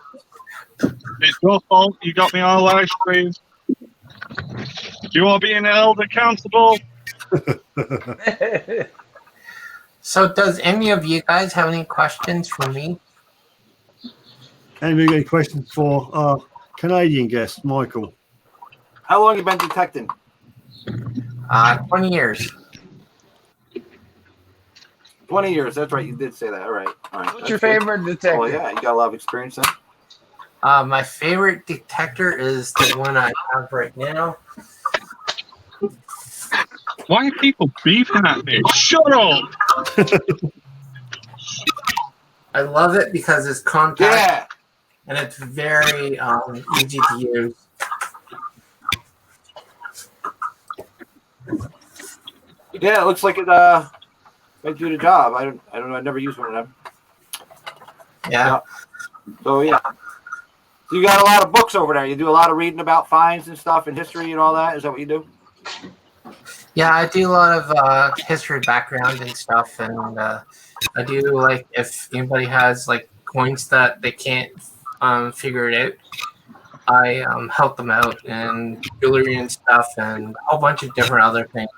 It's your fault. You got me on a live stream. You are being held accountable So, does any of you guys have any questions for me? Anybody got any questions for our Canadian guest, Michael? How long you been detecting? 20 years. 20 years. That's right. You did say that. All right. What's your favorite detector? Oh, yeah. You got a lot of experience then? My favorite detector is the one I have right now. Why are people beefing at me? Shut up! I love it because it's compact Yeah. and it's very easy to use. Yeah, it looks like it might do the job. I don't know. I never used one of them. Yeah. So yeah. So you got a lot of books over there. You do a lot of reading about finds and stuff and history and all that. Is that what you do? Yeah, I do a lot of history background and stuff, and I do like if anybody has like coins that they can't figure it out, I help them out and jewelry and stuff and a whole bunch of different other things.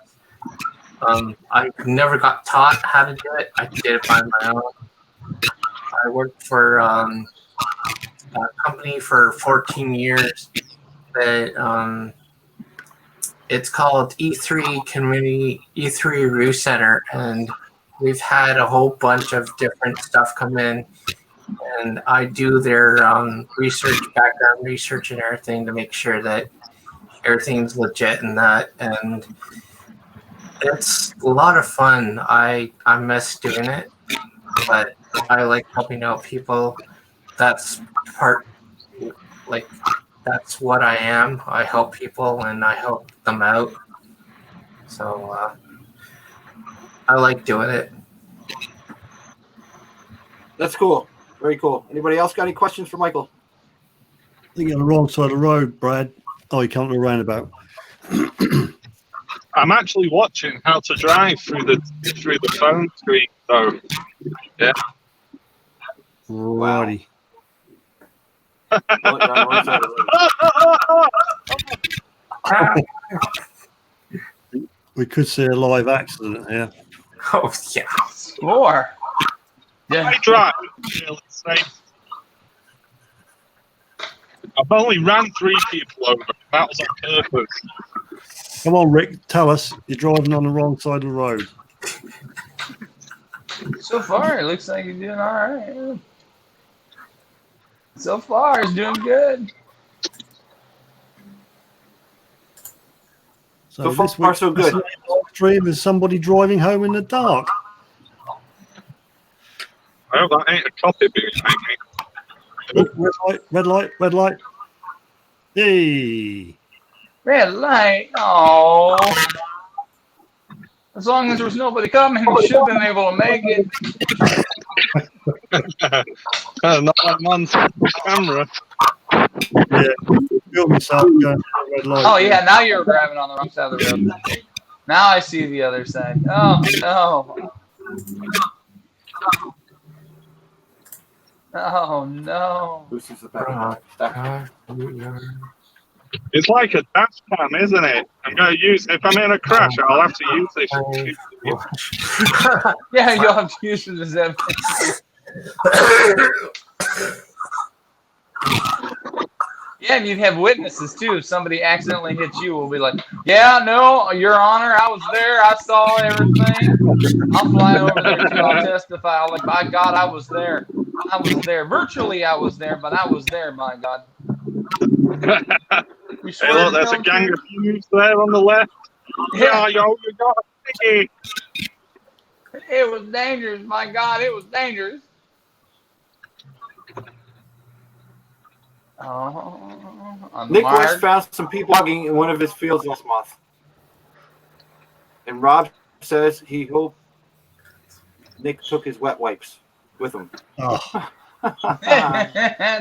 I never got taught how to do it. I did it by my own. I worked for a company for 14 years that it's called E3 Community E3 Roof Center, and we've had a whole bunch of different stuff come in, and I do their research, background research, and everything to make sure that everything's legit and that, and it's a lot of fun. I miss doing it, but I like helping out people. That's part, like, that's what I am. I help people and I help them out. So I like doing it. That's cool. Very cool. Anybody else got any questions for Michael? I think you're on the wrong side of the road, Brad. Oh, you come to the roundabout. I'm actually watching how to drive through the phone screen, though. Yeah. Righty. Oh, you're on the wrong side of the road. We could see a live accident here. Oh yeah. More. Yeah. I drive really safe. I've only ran 3 people over. That was on purpose. Come on, Rick. Tell us you're driving on the wrong side of the road. So far, it looks like you're doing all right. So far, it's doing good. So far, so good. Stream is somebody driving home in the dark. I hope that ain't a copy behind me. Red light, red light, red light. Hey. Red light. Oh. As long as there was nobody coming, we should have been able to make it. Not that man's camera. Yeah. Feel myself going through the red light. Oh, yeah, now you're driving on the wrong side of the road. Now I see the other side. Oh, no. Oh, no. This is the back. It's like a dash cam, isn't it? I'm going to use, if I'm in a crash, I'll have to use this. Yeah, you'll have to use it as evidence. Yeah, and you'd have witnesses, too. If somebody accidentally hits you, we'll be like, yeah, no, Your Honor, I was there. I saw everything. I'll fly over there, too. I'll testify. I'll like, by God, I was there. I was there. Virtually, I was there, but I was there, by God. Hey, look, there's a gang of youths there on the left. Yeah, yo, you got a sticky. It was dangerous, my God, it was dangerous. Oh, Nick West found some people logging in one of his fields last month. And Rob says he hoped Nick took his wet wipes with him. Oh.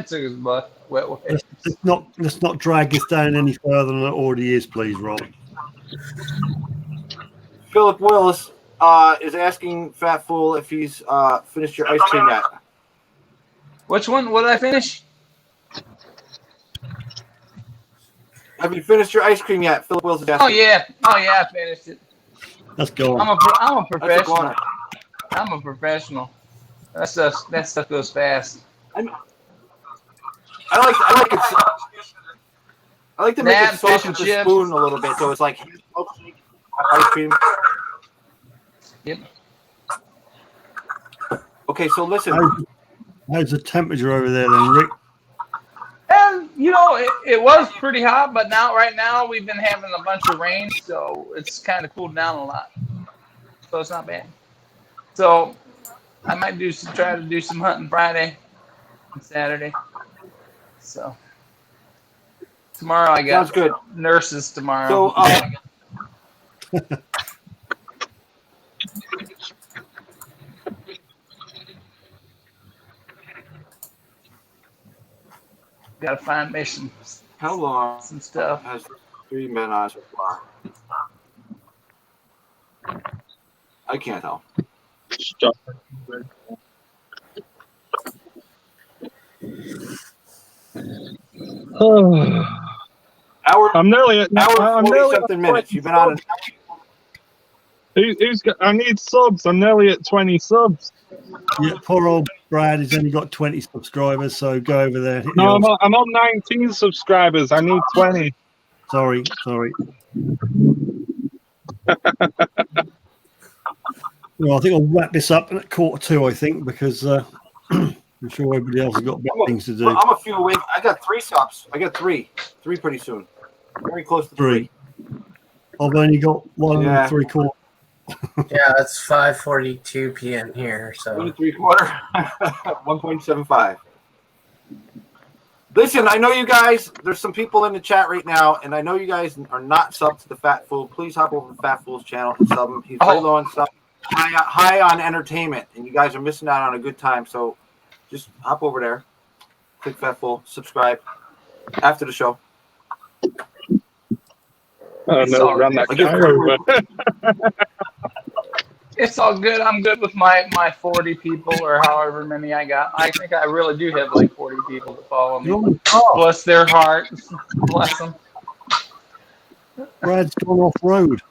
Took his butt. Wet wipes. Let's not drag this down any further than it already is, please, Rob. Philip Willis is asking Fat Fool if he's finished your ice cream yet. Which one? What did I finish? Have you finished your ice cream yet? Philip Willis is asking. Oh yeah, I finished it. That's gone. I'm a That's a professional. goner. I'm a professional. That stuff goes fast. I like to make That it soft fish with and the chips. spoon a little bit, so it's like ice cream. Yep. Okay, so listen. How's the temperature over there then, Rick? And it was pretty hot, but right now we've been having a bunch of rain, so it's kind of cooled down a lot. So it's not bad. So I might try to do some hunting Friday and Saturday. So tomorrow I got Sounds good. nurses tomorrow. So gotta find me some how long stuff. has the stream been on so far? I can't tell. Stop. I'm nearly at Hour 40 something minutes. You've been on. I need subs. I'm nearly at 20 subs. Yeah, poor old Brad has only got 20 subscribers, so go over there. No, I'm on 19 subscribers. I need 20. Sorry. Well, I think I'll wrap this up at 1:45, I think, because I'm sure everybody else has got better things to do. I'm a few away. I got 3 subs. I got 3 pretty soon. Very close to 3. I've only got 1 Yeah. 3/4. Yeah, it's 5:42 p.m. here. 1 So 3/4. 1.75. Listen, I know you guys. There's some people in the chat right now, and I know you guys are not subbed to the Fat Fool. Please hop over to Fat Fool's channel and sub him. He's very low on sub, high on entertainment, and you guys are missing out on a good time. So just hop over there, click Fat Fool, subscribe after the show. Oh, no, run that guy over. It's all good. I'm good with my 40 people or however many I got. I think I really do have like 40 people that follow me. Bless their hearts. Bless them. Brad's gone off road.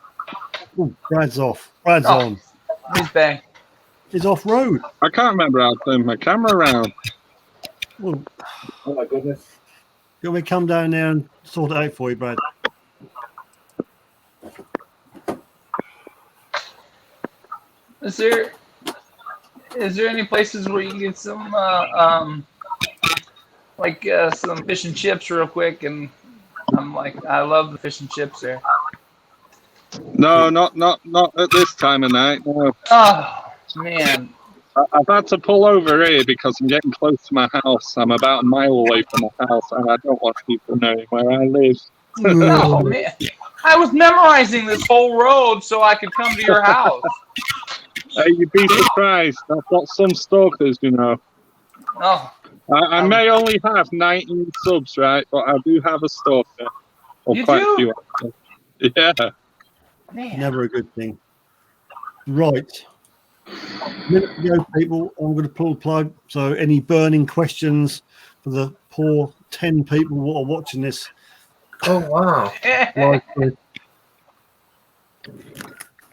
Oh, Brad's off. Brad's on. He's back. He's off road. I can't remember how to turn my camera around. Well, Oh my goodness. you want me to come down there and sort it out for you, Brad? Is there any places where you can get some some fish and chips real quick? And I love the fish and chips there. No, not at this time of night. No. Oh man, I've had to pull over here because I'm getting close to my house. I'm about a mile away from my house, and I don't want people knowing where I live. oh man! I was memorizing this whole road so I could come to your house. You'd be surprised. I've got some stalkers, you know. Oh. I may only have 19 subs, right? But I do have a stalker. Or You quite do? a few, actually. Yeah. Man. Never a good thing. Right. A minute to go, people. I'm going to pull the plug. So, any burning questions for the poor 10 people who are watching this? oh wow, Live?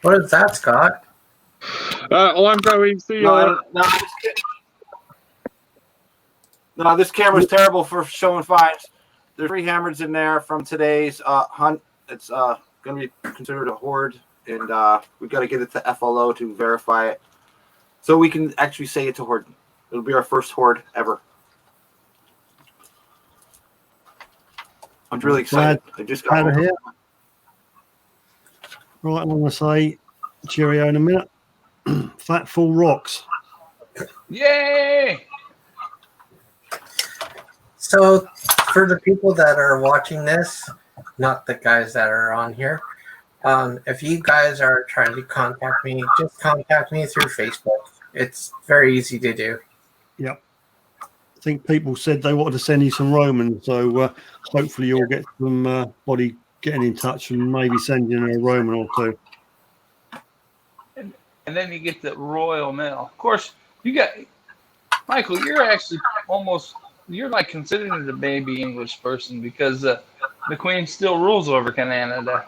what is that, Scott? Well, I'm going to No, this camera's terrible for showing finds. There's 3 hammers in there from today's hunt. It's going to be considered a hoard, and we've got to get it to FLO to verify it, so we can actually say it's a hoard. It'll be our first hoard ever. I'm really excited. I just got Out of over. here. Right, I'm going to say cheerio in a minute. Fat Fool rocks. Yay! So, for the people that are watching this, not the guys that are on here, if you guys are trying to contact me, just contact me through Facebook. It's very easy to do. Yep. I think people said they wanted to send you some Romans, so hopefully you'll get some body getting in touch and maybe send you a Roman or two. And then you get the royal mail. Of course, you got Michael. You're actually you're like considered a baby English person because the Queen still rules over Canada.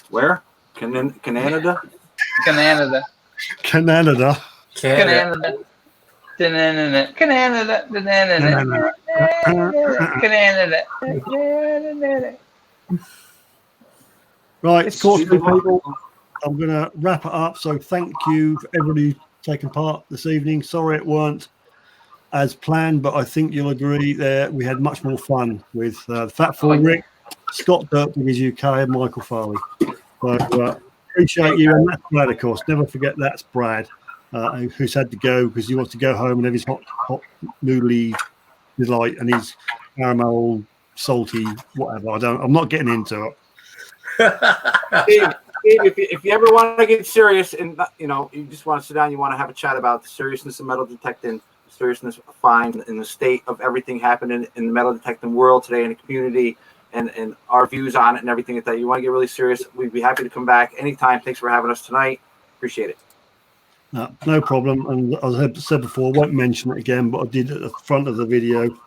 Where? Canada. Canada. Canada. Canada. Canada. Canada. Canada. Right, It's of course, stupid. people, I'm going to wrap it up. So thank you for everybody taking part this evening. Sorry it weren't as planned, but I think you'll agree there we had much more fun with Fat Fool Rick, Scott Dirkdiggers UK, and Michael Farley. So appreciate you, and that's Brad, of course. Never forget that's Brad, who's had to go because he wants to go home and have his hot noodly delight and his caramel salty whatever. I'm not getting into it. Steve, if you ever want to get serious and you just want to sit down, you want to have a chat about the seriousness of metal detecting, the seriousness of fine, and the state of everything happening in the metal detecting world today in the community, and our views on it and everything like that. You want to get really serious, we'd be happy to come back anytime. Thanks for having us tonight. Appreciate it. No problem. And as I said before, I won't mention it again, but I did at the front of the video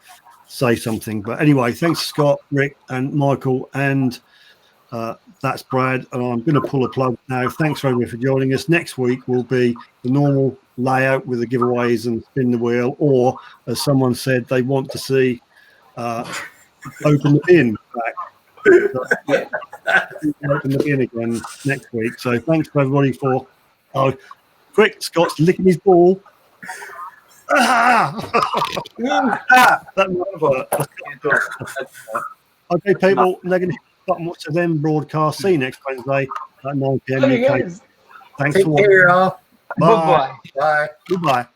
say something. But anyway, thanks Scott, Rick, and Michael, and that's Brad, and I'm going to pull a plug now. Thanks very much for joining us. Next week will be the normal layout with the giveaways and spin the wheel, or as someone said, they want to see open the bin back. Open the bin again next week. So thanks to everybody for quick, Scott's licking his ball. Okay, people, they're going to hit watch the then broadcast. See you next Wednesday at 9 p.m. UK. Thanks for watching. Take care, y'all. Bye. Bye-bye. Bye. Goodbye.